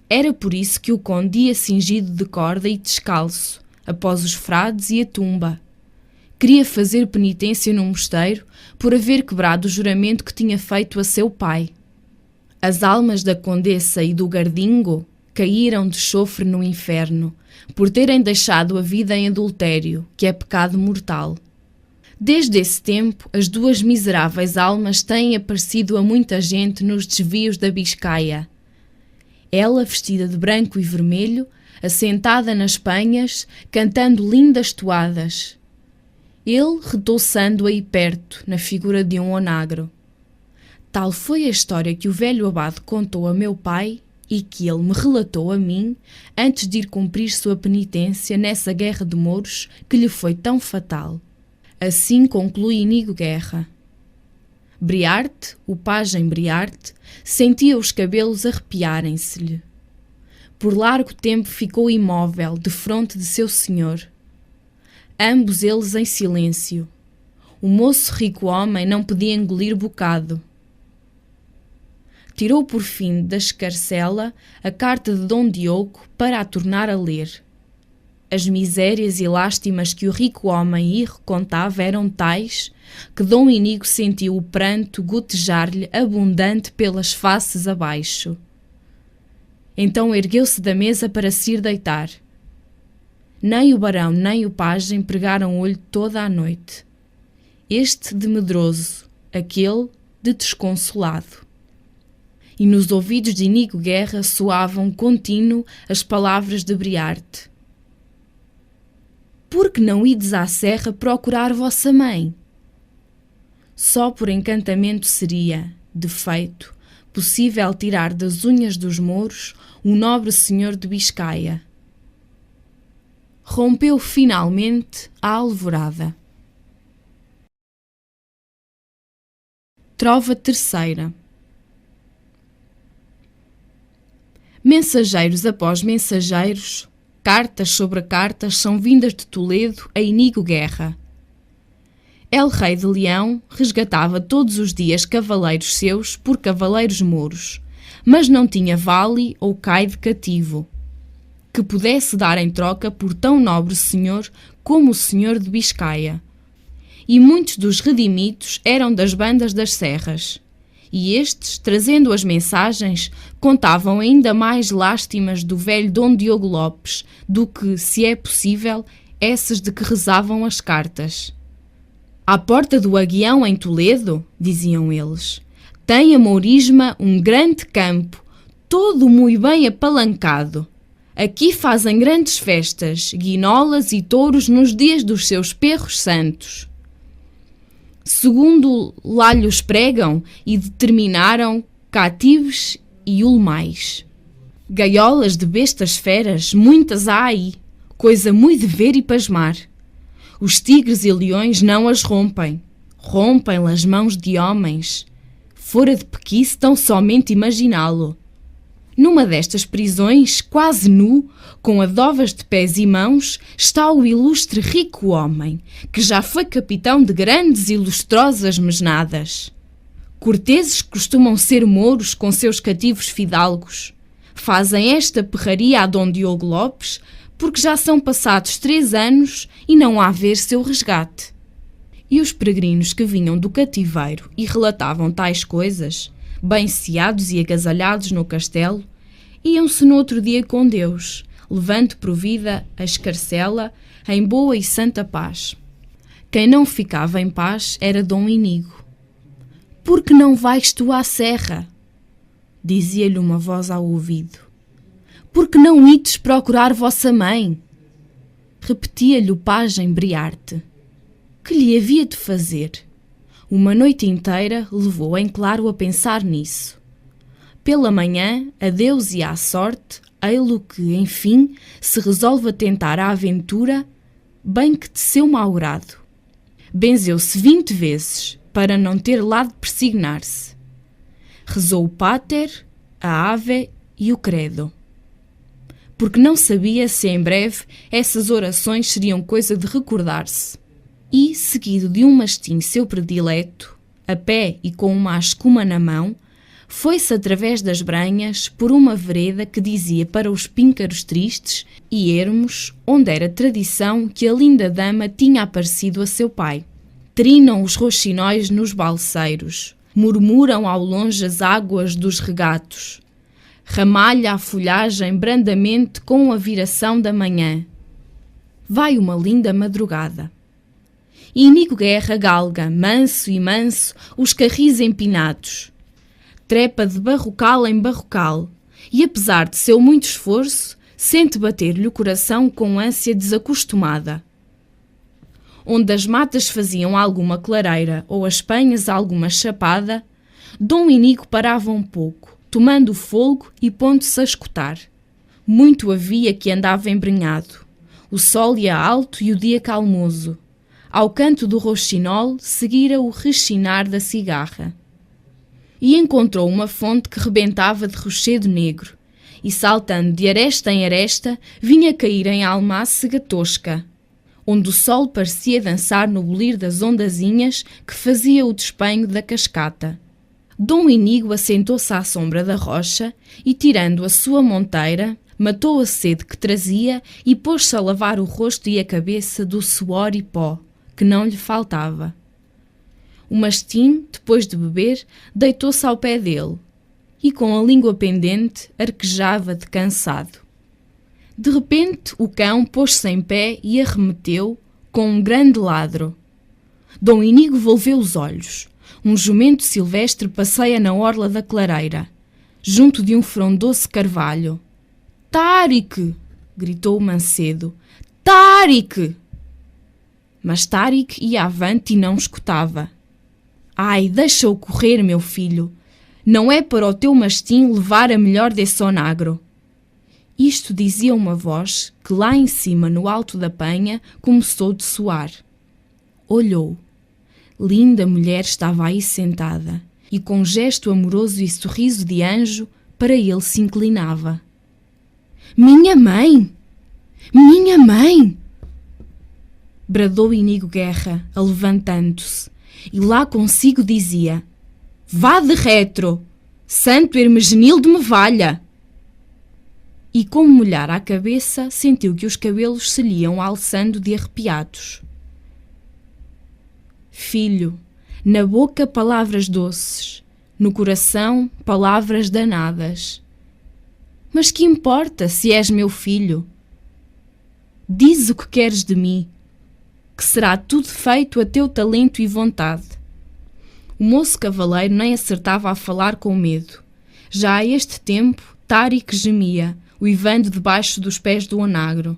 Era por isso que o conde ia cingido de corda e descalço, após os frades e a tumba. Queria fazer penitência no mosteiro por haver quebrado o juramento que tinha feito a seu pai. As almas da condessa e do gardingo caíram de chofre no inferno, por terem deixado a vida em adultério, que é pecado mortal. Desde esse tempo, as duas miseráveis almas têm aparecido a muita gente nos desvios da Biscaia. Ela, vestida de branco e vermelho, assentada nas penhas, cantando lindas toadas. Ele retouçando aí perto, na figura de um onagro. Tal foi a história que o velho abade contou a meu pai e que ele me relatou a mim antes de ir cumprir sua penitência nessa guerra de mouros que lhe foi tão fatal. Assim conclui Inigo Guerra. Briarte, o pajem Briarte, sentia os cabelos arrepiarem-se-lhe. Por largo tempo ficou imóvel, defronte de seu senhor. Ambos eles em silêncio. O moço rico homem não podia engolir bocado. Tirou por fim da escarcela a carta de Dom Diogo para a tornar a ler. As misérias e lástimas que o rico homem lhe recontava eram tais que Dom Inigo sentiu o pranto gotejar-lhe abundante pelas faces abaixo. Então ergueu-se da mesa para se ir deitar. Nem o barão nem o pajem pregaram olho toda a noite. Este de medroso, aquele de desconsolado. E nos ouvidos de Inigo Guerra soavam contínuo as palavras de Briarte. Por que não ides à serra procurar vossa mãe? Só por encantamento seria, de feito, possível tirar das unhas dos mouros o nobre senhor de Biscaia. rompeu finalmente a alvorada. Trova terceira. Mensageiros após mensageiros, cartas sobre cartas são vindas de Toledo a Inigo Guerra. El Rei de Leão resgatava todos os dias cavaleiros seus por cavaleiros mouros, mas não tinha vale ou cai de cativo, que pudesse dar em troca por tão nobre senhor como o senhor de Biscaia. E muitos dos redimidos eram das bandas das serras, e estes, trazendo as mensagens, contavam ainda mais lástimas do velho Dom Diogo Lopes do que, se é possível, essas de que rezavam as cartas. À porta do Aguião em Toledo, diziam eles, tem a Mourisma um grande campo, todo muito bem apalancado. Aqui fazem grandes festas, guinolas e touros nos dias dos seus perros santos. Segundo lá lhes pregam e determinaram cativos e ulmais. Gaiolas de bestas feras, muitas há aí, coisa muito de ver e pasmar. Os tigres e leões não as rompem, rompem-las mãos de homens. Fora de pequice tão somente imaginá-lo. Numa destas prisões, quase nu, com adovas de pés e mãos, está o ilustre rico homem, que já foi capitão de grandes e lustrosas mesnadas. Corteses costumam ser mouros com seus cativos fidalgos. Fazem esta perraria a Dom Diogo Lopes, porque já são passados 3 anos e não há ver seu resgate. E os peregrinos que vinham do cativeiro e relatavam tais coisas, bem ceados e agasalhados no castelo, iam-se no outro dia com Deus, levando por vida a escarcela em boa e santa paz. Quem não ficava em paz era Dom Inigo. «Por que não vais tu à serra?» dizia-lhe uma voz ao ouvido. «Por que não ides procurar vossa mãe?» Repetia-lhe o pajem Briarte. Que lhe havia de fazer? Uma noite inteira levou em claro a pensar nisso. Pela manhã, a Deus e à sorte, ei-lo que, enfim, se resolve a tentar a aventura, bem que de seu mau grado. Benzeu-se 20 vezes, para não ter lá de persignar-se. Rezou o Pater, a Ave e o Credo. Porque não sabia se em breve essas orações seriam coisa de recordar-se. E, seguido de um mastim seu predileto, a pé e com uma escuma na mão, foi-se através das branhas por uma vereda que dizia para os píncaros tristes e ermos, onde era tradição que a linda dama tinha aparecido a seu pai. Trinam os roxinóis nos balseiros, murmuram ao longe as águas dos regatos. Ramalha a folhagem brandamente com a viração da manhã. Vai uma linda madrugada. E Inigo Guerra galga, manso e manso, os carris empinados. Trepa de barrocal em barrocal, e apesar de seu muito esforço, sente bater-lhe o coração com ânsia desacostumada. Onde as matas faziam alguma clareira ou as penhas alguma chapada, Dom Inigo parava um pouco, tomando o fôlego e pondo-se a escutar. Muito havia que andava embrenhado. O sol ia alto e o dia calmoso. Ao canto do roxinol seguira o rechinar da cigarra. E encontrou uma fonte que rebentava de rochedo negro, e saltando de aresta em aresta, vinha cair em almácega tosca, onde o sol parecia dançar no bolir das ondazinhas que fazia o despenho da cascata. Dom Inigo assentou-se à sombra da rocha e, tirando a sua monteira, matou a sede que trazia e pôs-se a lavar o rosto e a cabeça do suor e pó, que não lhe faltava. O mastim, depois de beber, deitou-se ao pé dele e, com a língua pendente, arquejava de cansado. De repente, o cão pôs-se em pé e arremeteu com um grande ladro. Dom Inigo volveu os olhos. Um jumento silvestre passeia na orla da clareira, junto de um frondoso carvalho. «Tárique!» gritou o mancedo. «Tárique!» Mas Tárique ia avante e não escutava. «Ai, deixa-o correr, meu filho. Não é para o teu mastim levar a melhor desse onagro.» Isto dizia uma voz que lá em cima, no alto da penha, começou de soar. Olhou. Linda mulher estava aí sentada, e com gesto amoroso e sorriso de anjo, para ele se inclinava. Minha mãe! Minha mãe! Bradou Inigo Guerra, alevantando-se, e lá consigo dizia: Vá de retro! Santo Hermegenildo me valha! E como molhar a cabeça, sentiu que os cabelos se lhe iam alçando de arrepiados. Filho, na boca palavras doces, no coração palavras danadas. Mas que importa se és meu filho? Diz o que queres de mim, que será tudo feito a teu talento e vontade. O moço cavaleiro nem acertava a falar com medo. Já a este tempo, Tárique gemia, uivando debaixo dos pés do onagro.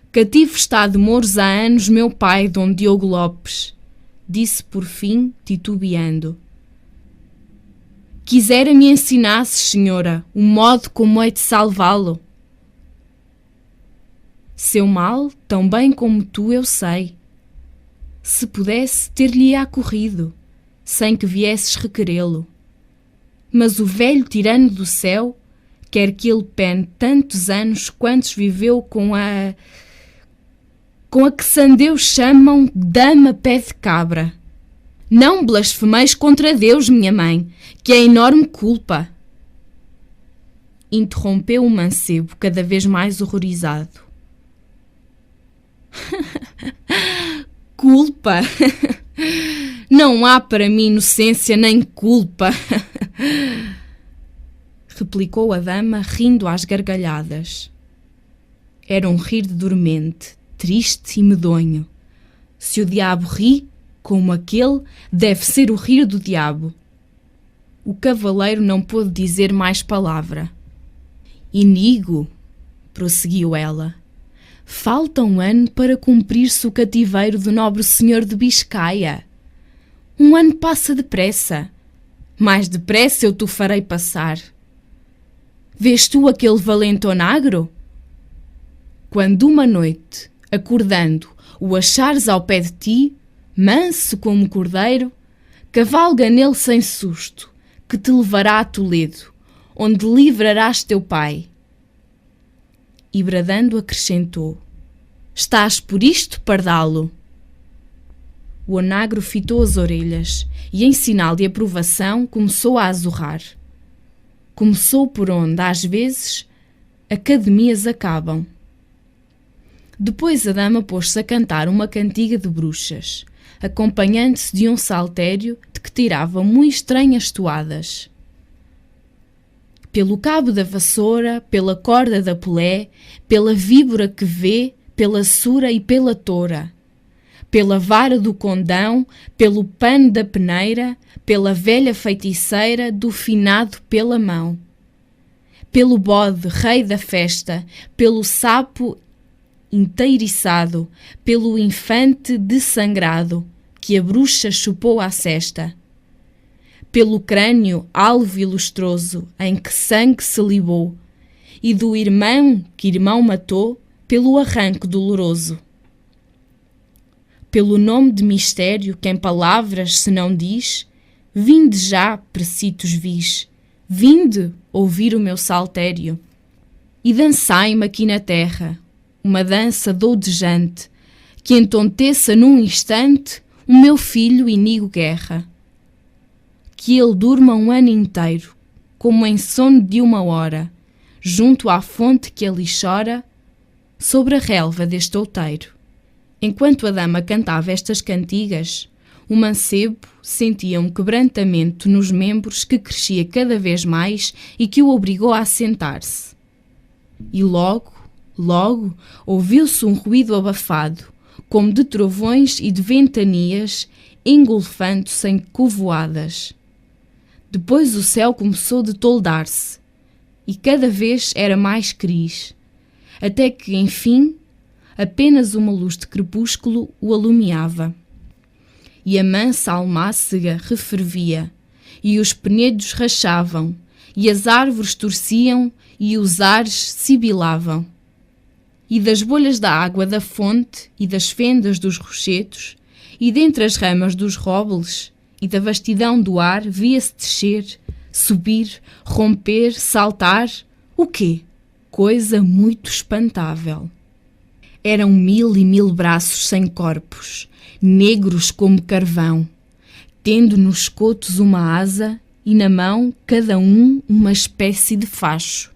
Cativo está de Mouros há anos meu pai, Dom Diogo Lopes, disse por fim, titubeando. Quisera me ensinasses, senhora, o modo como hei de salvá-lo. Seu mal, tão bem como tu, eu sei. Se pudesse, ter-lhe-á corrido, sem que viesses requerê-lo. Mas o velho tirano do céu quer que ele pene tantos anos quantos viveu com a que sandeus chamam dama pé de cabra. Não blasfemeis contra Deus, minha mãe, que é enorme culpa. Interrompeu o mancebo, cada vez mais horrorizado. Culpa? Não há para mim inocência nem culpa, replicou a dama, rindo às gargalhadas. Era um rir de dormente, triste e medonho. Se o diabo ri, como aquele, deve ser o rir do diabo. O cavaleiro não pôde dizer mais palavra. Inigo, prosseguiu ela, falta um ano para cumprir-se o cativeiro do nobre senhor de Biscaia. Um ano passa depressa. Mais depressa eu te farei passar. Vês tu aquele valente onagro? Quando uma noite, acordando, o achares ao pé de ti, manso como cordeiro, cavalga nele sem susto, que te levará a Toledo, onde livrarás teu pai. E bradando acrescentou: Estás por isto, pardalo? O onagro fitou as orelhas e, em sinal de aprovação, começou a azorrar. Começou por onde, às vezes, academias acabam. Depois a dama pôs-se a cantar uma cantiga de bruxas, acompanhando-se de um saltério de que tirava muito estranhas toadas. Pelo cabo da vassoura, pela corda da polé, pela víbora que vê, pela sura e pela toura, pela vara do condão, pelo pano da peneira, pela velha feiticeira, do finado pela mão, pelo bode, rei da festa, pelo sapo inteiriçado, pelo infante dessangrado, que a bruxa chupou à cesta, pelo crânio alvo e lustroso, em que sangue se libou, e do irmão que irmão matou, pelo arranco doloroso. Pelo nome de mistério que em palavras se não diz, vinde já, precitos vis, vinde ouvir o meu saltério, e dançai-me aqui na terra, uma dança doudejante, que entonteça num instante o meu filho Inigo Guerra. Que ele durma um ano inteiro, como em sono de uma hora, junto à fonte que ali chora, sobre a relva deste outeiro. Enquanto a dama cantava estas cantigas, o mancebo sentia um quebrantamento nos membros que crescia cada vez mais e que o obrigou a sentar-se. E logo, ouviu-se um ruído abafado, como de trovões e de ventanias, engolfando-se em covoadas. Depois o céu começou de toldar-se, e cada vez era mais cris, até que, enfim, apenas uma luz de crepúsculo o alumiava. E a mansa almácega refervia, e os penedos rachavam, e as árvores torciam, e os ares sibilavam. E das bolhas da água da fonte e das fendas dos rochedos, e dentre as ramas dos robles e da vastidão do ar, via-se descer, subir, romper, saltar. O quê? Coisa muito espantável. Eram 1000 braços sem corpos, negros como carvão, tendo nos escotos uma asa e na mão cada um uma espécie de facho.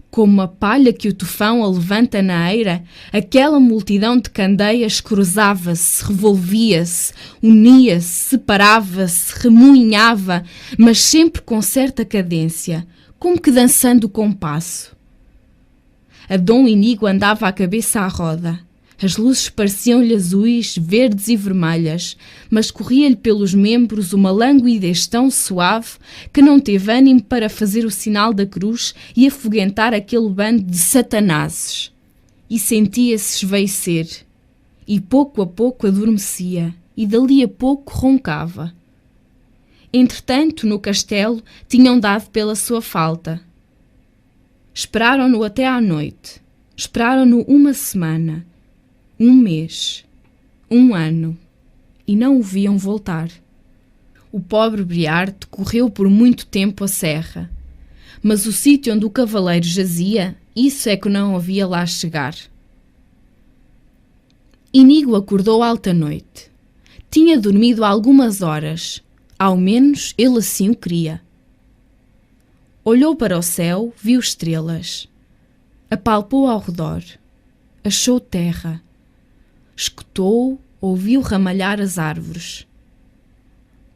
Como a palha que o tufão alevanta na eira, aquela multidão de candeias cruzava-se, revolvia-se, unia-se, separava-se, remoinhava, mas sempre com certa cadência, como que dançando o compasso. A Dom Inígo andava a cabeça à roda. As luzes pareciam-lhe azuis, verdes e vermelhas, mas corria-lhe pelos membros uma languidez tão suave que não teve ânimo para fazer o sinal da cruz e afoguentar aquele bando de satanases. E sentia-se esvaicer, e pouco a pouco adormecia, e dali a pouco roncava. Entretanto, no castelo, tinham dado pela sua falta. Esperaram-no até à noite. Esperaram-no uma semana, um mês, um ano, e não o viam voltar. O pobre Briarte correu por muito tempo a serra, mas o sítio onde o cavaleiro jazia, isso é que não havia lá chegar. Inígo acordou alta noite. Tinha dormido algumas horas, ao menos ele assim o queria. Olhou para o céu, viu estrelas. Apalpou ao redor. Achou terra. Escutou, ouviu ramalhar as árvores.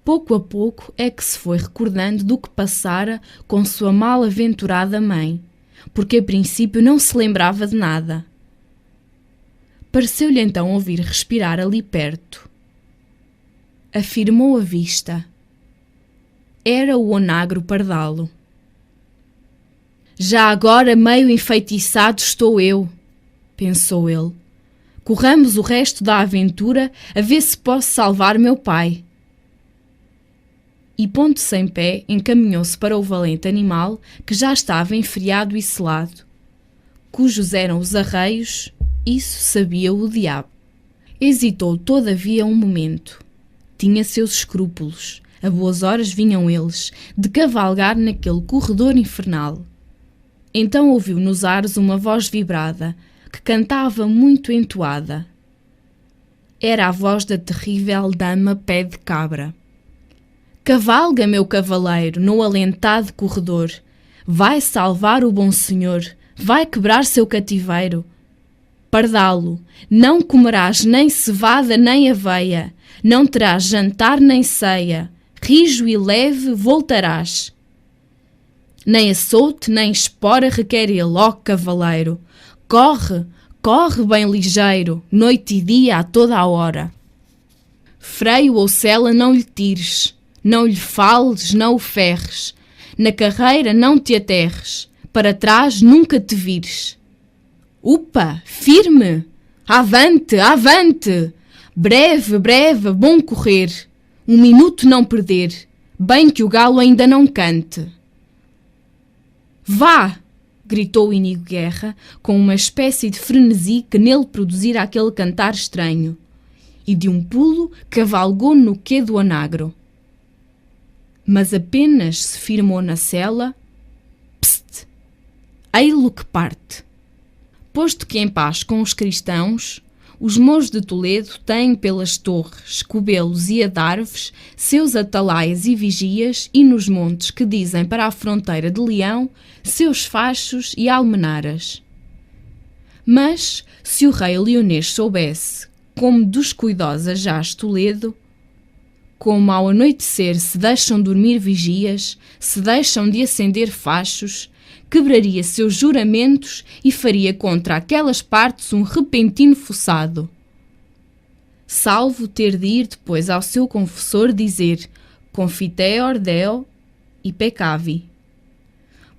Pouco a pouco é que se foi recordando do que passara com sua mal-aventurada mãe, porque a princípio não se lembrava de nada. Pareceu-lhe então ouvir respirar ali perto. Afirmou a vista. Era o onagro pardalo. Já agora meio enfeitiçado estou eu, pensou ele. Corramos o resto da aventura a ver se posso salvar meu pai. E pondo-se em pé, encaminhou-se para o valente animal que já estava enfriado e selado, cujos eram os arreios, isso sabia o diabo. Hesitou todavia um momento. Tinha seus escrúpulos, a boas horas vinham eles, de cavalgar naquele corredor infernal. Então ouviu nos ares uma voz vibrada, que cantava muito entoada. Era a voz da terrível dama Pé de Cabra. Cavalga, meu cavaleiro, no alentado corredor. Vai salvar o bom senhor, vai quebrar seu cativeiro. Pardalo, não comerás nem cevada nem aveia, não terás jantar nem ceia, rijo e leve voltarás. Nem açoute nem espora requer ele, ó cavaleiro. Corre, corre bem ligeiro, noite e dia a toda a hora. Freio ou sela não lhe tires, não lhe fales, não o ferres. Na carreira não te aterres, para trás nunca te vires. Upa, firme! Avante, avante! Breve, breve, bom correr, um minuto não perder, bem que o galo ainda não cante. Vá! Gritou Inígo Guerra, com uma espécie de frenesi que nele produzira aquele cantar estranho, e de um pulo cavalgou no quê do onagro. Mas apenas se firmou na sela, pst! Ei-lo que parte. Posto que em paz com os cristãos, os mouros de Toledo têm pelas torres, cobelos e adarves seus atalaias e vigias e nos montes que dizem para a fronteira de Leão seus fachos e almenaras. Mas, se o rei leonês soubesse como descuidosa jaz Toledo, como ao anoitecer se deixam dormir vigias, se deixam de acender fachos, quebraria seus juramentos e faria contra aquelas partes um repentino fossado. Salvo ter de ir depois ao seu confessor dizer confiteor deo e peccavi.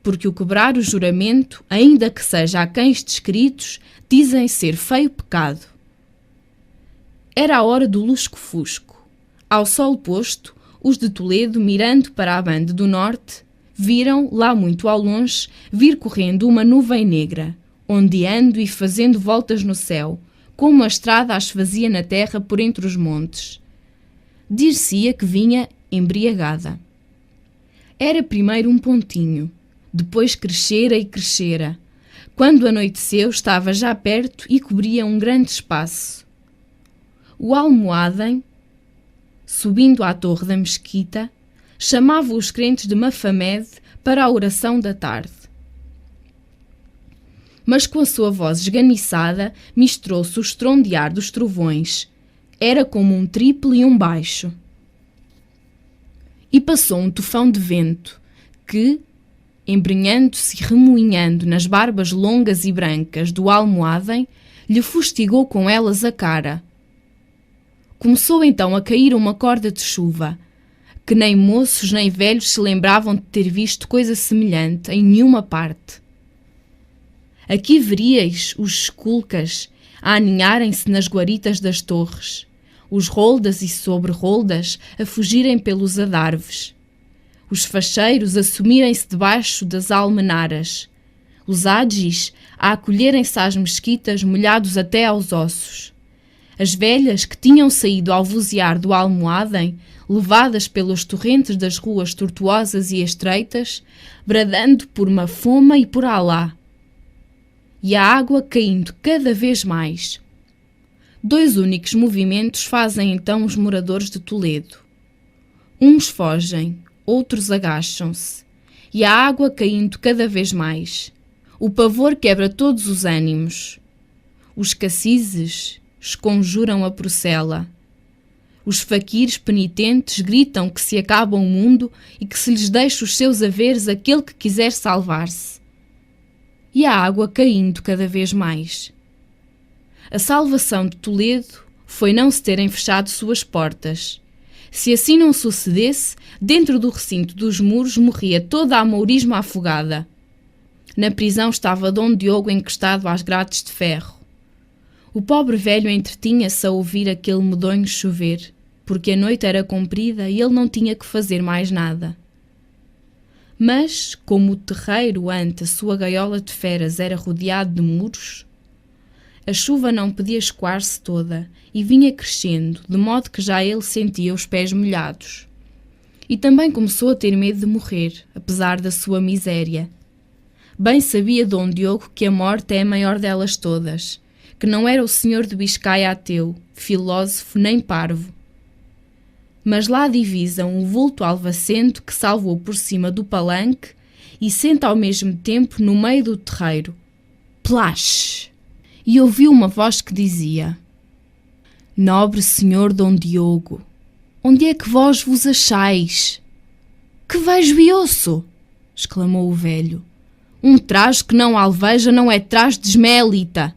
Porque o quebrar o juramento, ainda que seja a cães descritos, dizem ser feio pecado. Era a hora do lusco-fusco. Ao sol posto, os de Toledo, mirando para a banda do norte, viram, lá muito ao longe, vir correndo uma nuvem negra, ondeando e fazendo voltas no céu, como uma estrada as fazia na terra por entre os montes. Dir-se-ia que vinha embriagada. Era primeiro um pontinho, depois crescera e crescera. Quando anoiteceu, estava já perto e cobria um grande espaço. O almohadem, subindo à torre da mesquita, chamava os crentes de Mafamed para a oração da tarde. Mas com a sua voz esganiçada misturou-se o estrondear dos trovões. Era como um triplo e um baixo. E passou um tufão de vento que, embrenhando-se e remoinhando nas barbas longas e brancas do almohadem, lhe fustigou com elas a cara. Começou então a cair uma corda de chuva, que nem moços nem velhos se lembravam de ter visto coisa semelhante em nenhuma parte. Aqui veríeis os esculcas a aninharem-se nas guaritas das torres, os roldas e sobre-roldas a fugirem pelos adarves, os facheiros a sumirem-se debaixo das almenaras, os adjis a acolherem-se às mesquitas molhados até aos ossos, as velhas que tinham saído ao vozear do almohadem, levadas pelos torrentes das ruas tortuosas e estreitas, bradando por Mafoma e por Alá, e a água caindo cada vez mais. 2 únicos movimentos fazem então os moradores de Toledo. Uns fogem, outros agacham-se, e a água caindo cada vez mais. O pavor quebra todos os ânimos. Os cacises esconjuram a procela. Os faquires penitentes gritam que se acaba o mundo e que se lhes deixa os seus haveres aquele que quiser salvar-se. E a água caindo cada vez mais. A salvação de Toledo foi não se terem fechado suas portas. Se assim não sucedesse, dentro do recinto dos muros morria toda a mourisma afogada. Na prisão estava Dom Diogo encostado às grades de ferro. O pobre velho entretinha-se a ouvir aquele medonho chover, porque a noite era comprida e ele não tinha que fazer mais nada. Mas, como o terreiro ante a sua gaiola de feras era rodeado de muros, a chuva não podia escoar-se toda e vinha crescendo, de modo que já ele sentia os pés molhados. E também começou a ter medo de morrer, apesar da sua miséria. Bem sabia Dom Diogo que a morte é a maior delas todas, que não era o senhor de Biscaia ateu, filósofo nem parvo. Mas lá divisam o vulto alvacento que salvou por cima do palanque e senta ao mesmo tempo no meio do terreiro. Plash! E ouviu uma voz que dizia: Nobre senhor Dom Diogo, onde é que vós vos achais? Que vejo e ouço! Exclamou o velho. Um trajo que não alveja não é trajo de esmaelita.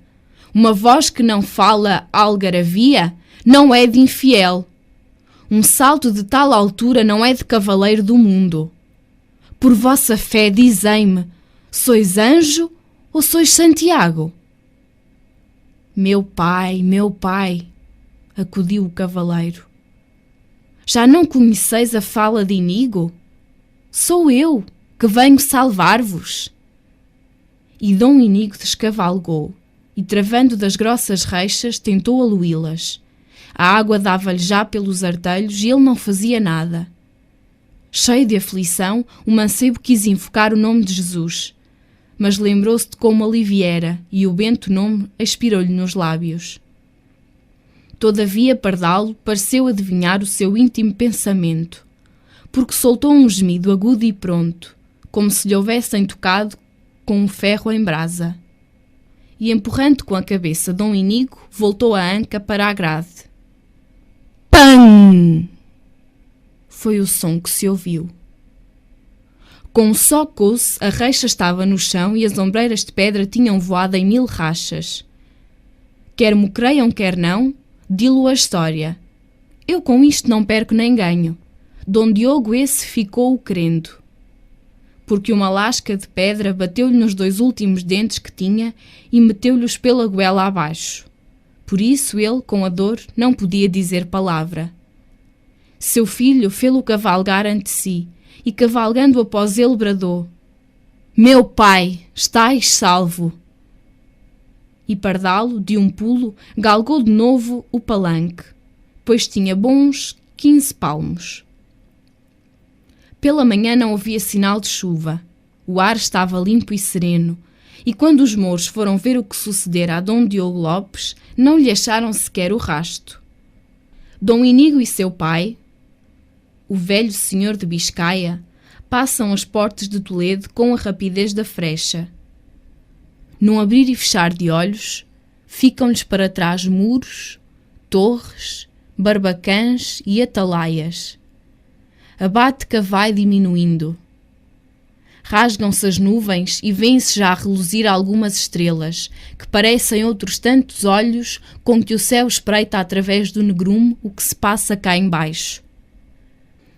Uma voz que não fala algaravia não é de infiel. Um salto de tal altura não é de cavaleiro do mundo. Por vossa fé, dizei-me, sois anjo ou sois Santiago? Meu pai, acudiu o cavaleiro. Já não conheceis a fala de Inigo? Sou eu, que venho salvar-vos. E Dom Inigo descavalgou, e travando das grossas reixas, tentou aluí-las. A água dava-lhe já pelos artelhos e ele não fazia nada. Cheio de aflição, o mancebo quis invocar o nome de Jesus, mas lembrou-se de como ali viera e o bento nome expirou-lhe nos lábios. Todavia Pardalo pareceu adivinhar o seu íntimo pensamento, porque soltou um gemido agudo e pronto, como se lhe houvessem tocado com um ferro em brasa. E empurrando com a cabeça Dom Inigo, voltou a anca para a grade. Pam! Foi o som que se ouviu. Com um só coce, a reixa estava no chão e as ombreiras de pedra tinham voado em 1000 rachas. Quer me creiam, quer não, di-lo a história. Eu com isto não perco nem ganho. Dom Diogo esse ficou querendo. Porque uma lasca de pedra bateu-lhe nos 2 últimos dentes que tinha e meteu-lhes pela goela abaixo. Por isso ele, com a dor, não podia dizer palavra. Seu filho fê-lo cavalgar ante si, e, cavalgando após ele, bradou: Meu pai, estás salvo! E Pardalo, de um pulo, galgou de novo o palanque, pois tinha bons 15 palmos. Pela manhã não havia sinal de chuva. O ar estava limpo e sereno, e quando os mouros foram ver o que sucedera a Dom Diogo Lopes, não lhe acharam sequer o rasto. Dom Inígo e seu pai, o velho senhor de Biscaia, passam as portas de Toledo com a rapidez da frecha. Num abrir e fechar de olhos, ficam-lhes para trás muros, torres, barbacãs e atalaias. A bática vai diminuindo. Rasgam-se as nuvens e vêm-se já a reluzir algumas estrelas, que parecem outros tantos olhos com que o céu espreita através do negrume o que se passa cá embaixo.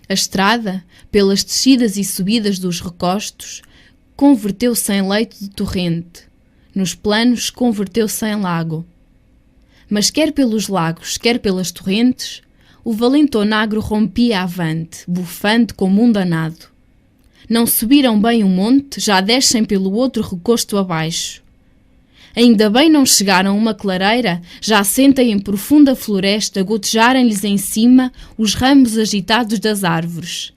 A estrada, pelas descidas e subidas dos recostos, converteu-se em leito de torrente, nos planos converteu-se em lago. Mas quer pelos lagos, quer pelas torrentes, o valente onagro rompia avante, bufante como um danado. Não subiram bem o monte, já descem pelo outro recosto abaixo. Ainda bem não chegaram a uma clareira, já sentem em profunda floresta gotejarem-lhes em cima os ramos agitados das árvores.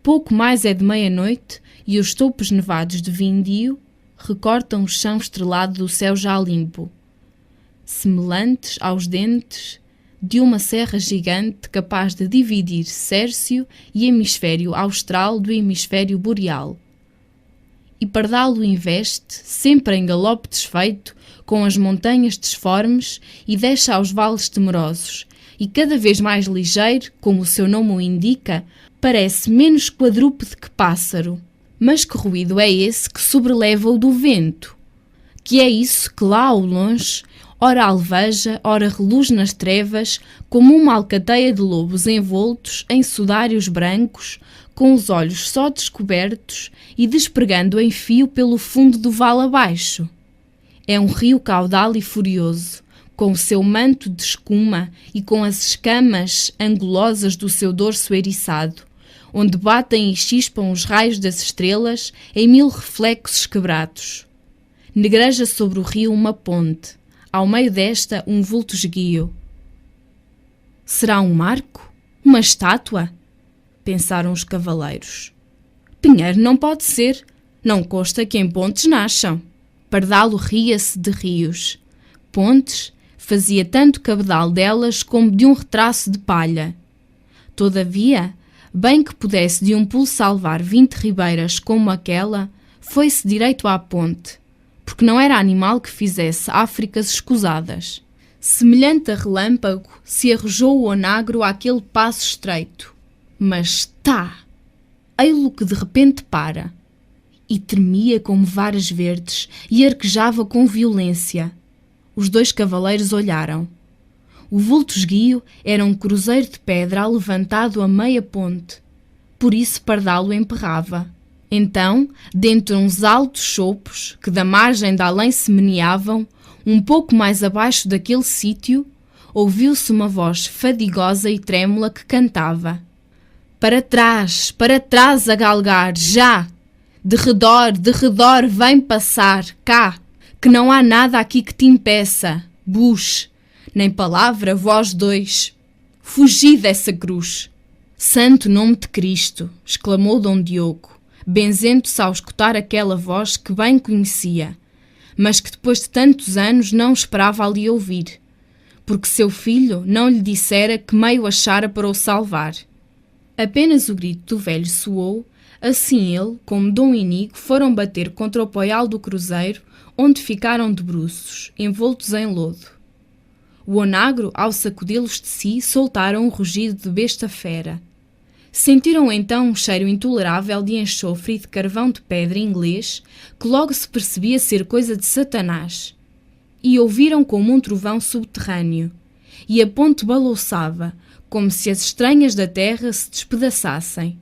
Pouco mais é de meia-noite e os topos nevados de vindio recortam o chão estrelado do céu já limpo, semelhantes aos dentes de uma serra gigante capaz de dividir Cércio e hemisfério austral do hemisfério boreal. E Pardalo investe, sempre em galope desfeito, com as montanhas disformes e deixa aos vales temerosos, e cada vez mais ligeiro, como o seu nome o indica, parece menos quadrúpede que pássaro. Mas que ruído é esse que sobreleva o do vento? Que é isso que lá ao longe, ora alveja, ora reluz nas trevas, como uma alcateia de lobos envoltos em sudários brancos, com os olhos só descobertos e despregando em fio pelo fundo do vale abaixo? É um rio caudal e furioso, com o seu manto de escuma e com as escamas angulosas do seu dorso eriçado, onde batem e chispam os raios das estrelas em 1000 reflexos quebrados. Negreja sobre o rio uma ponte, ao meio desta um vulto esguio. Será um marco? Uma estátua? Pensaram os cavaleiros. Pinheiro não pode ser, não consta que em pontes nasçam. Pardalo ria-se de rios. Pontes fazia tanto cabedal delas como de um retraço de palha. Todavia, bem que pudesse de um pulo salvar 20 ribeiras como aquela, foi-se direito à ponte, porque não era animal que fizesse Áfricas escusadas. Semelhante a relâmpago, se arrojou o onagro àquele passo estreito. Mas tá! Ei-lo que de repente para, e tremia como varas verdes e arquejava com violência. Os 2 cavaleiros olharam. O vulto esguio era um cruzeiro de pedra alevantado a meia ponte. Por isso Pardalo emperrava. Então, dentre uns altos chopos que da margem de além se meneavam, um pouco mais abaixo daquele sítio, ouviu-se uma voz fadigosa e trêmula que cantava: para trás a galgar, já! De redor, vem passar, cá! Que não há nada aqui que te impeça, Bush! Nem palavra, vós 2. Fugi dessa cruz! Santo nome de Cristo! Exclamou Dom Diogo, benzendo-se ao escutar aquela voz que bem conhecia, mas que depois de tantos anos não esperava ali ouvir, porque seu filho não lhe dissera que meio achara para o salvar. Apenas o grito do velho soou, assim ele, como Dom Inígo, foram bater contra o poial do cruzeiro, onde ficaram de bruços, envoltos em lodo. O onagro, ao sacudi-los de si, soltaram um rugido de besta fera. Sentiram então um cheiro intolerável de enxofre e de carvão de pedra inglês, que logo se percebia ser coisa de Satanás. E ouviram como um trovão subterrâneo, e a ponte balouçava, como se as estranhas da terra se despedaçassem.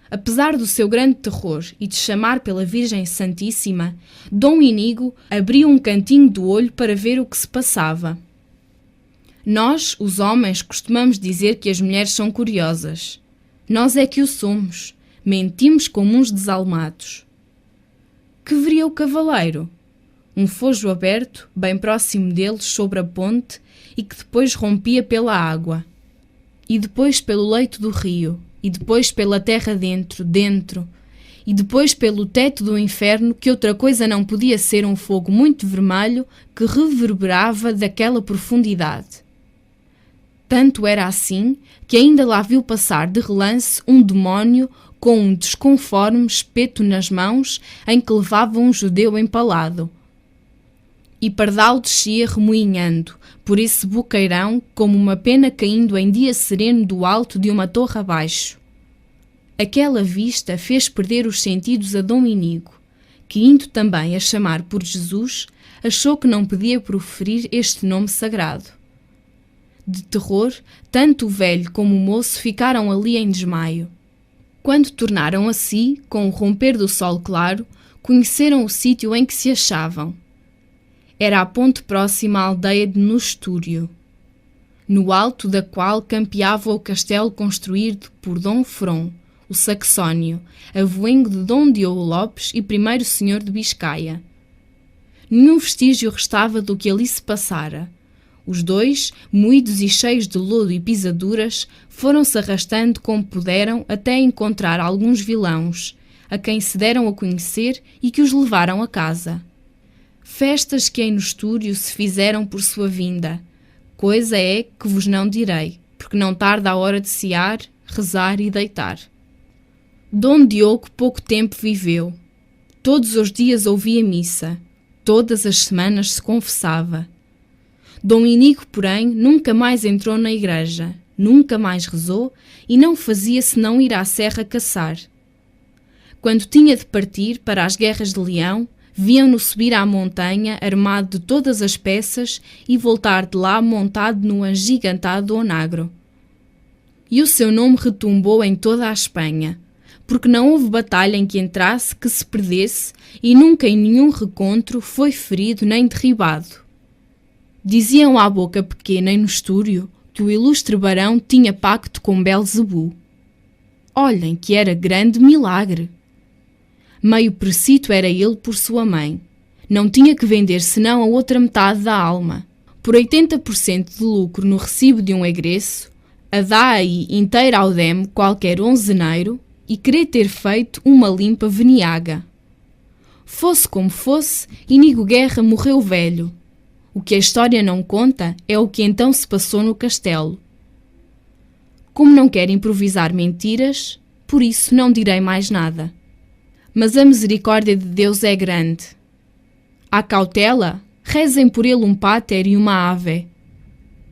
Apesar do seu grande terror e de chamar pela Virgem Santíssima, Dom Inígo abriu um cantinho do olho para ver o que se passava. Nós, os homens, costumamos dizer que as mulheres são curiosas. Nós é que o somos, mentimos como uns desalmados. Que veria o cavaleiro? Um fojo aberto, bem próximo deles, sobre a ponte, e que depois rompia pela água. E depois pelo leito do rio, e depois pela terra dentro, e depois pelo teto do inferno, que outra coisa não podia ser um fogo muito vermelho que reverberava daquela profundidade. Tanto era assim que ainda lá viu passar de relance um demónio com um desconforme espeto nas mãos em que levava um judeu empalado. E Pardal descia remoinhando por esse boqueirão como uma pena caindo em dia sereno do alto de uma torre abaixo. Aquela vista fez perder os sentidos a Dom Inigo, que, indo também a chamar por Jesus, achou que não podia proferir este nome sagrado. De terror, tanto o velho como o moço ficaram ali em desmaio. Quando tornaram a si, com o romper do sol claro, conheceram o sítio em que se achavam. Era a ponte próxima à aldeia de Nostúrio, no alto da qual campeava o castelo construído por Dom Fron, o Saxónio, avoengo de Dom Diogo Lopes e primeiro senhor de Biscaia. Nenhum vestígio restava do que ali se passara. Os dois, moídos e cheios de lodo e pisaduras, foram-se arrastando como puderam até encontrar alguns vilãos, a quem se deram a conhecer e que os levaram a casa. Festas que em Nostúrio se fizeram por sua vinda, coisa é que vos não direi, porque não tarda a hora de cear, rezar e deitar. Dom Diogo pouco tempo viveu. Todos os dias ouvia missa, todas as semanas se confessava. Dom Inigo, porém, nunca mais entrou na igreja, nunca mais rezou e não fazia senão ir à serra caçar. Quando tinha de partir para as guerras de Leão, viam-no subir à montanha armado de todas as peças e voltar de lá montado no agigantado onagro. E o seu nome retumbou em toda a Espanha, porque não houve batalha em que entrasse que se perdesse e nunca em nenhum recontro foi ferido nem derribado. Diziam à boca pequena em Nostúrio que o ilustre barão tinha pacto com Belzebu. Olhem que era grande milagre! Meio precito era ele por sua mãe. Não tinha que vender senão a outra metade da alma. Por 80% de lucro no recibo de um egresso, a dá aí inteira ao deme qualquer onzeneiro e querer ter feito uma limpa veniaga. Fosse como fosse, Inigo Guerra morreu velho. O que a história não conta é o que então se passou no castelo. Como não quero improvisar mentiras, por isso não direi mais nada. Mas a misericórdia de Deus é grande. À cautela, rezem por ele um pater e uma ave.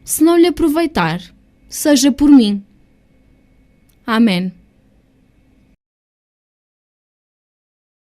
Se não lhe aproveitar, seja por mim. Amém.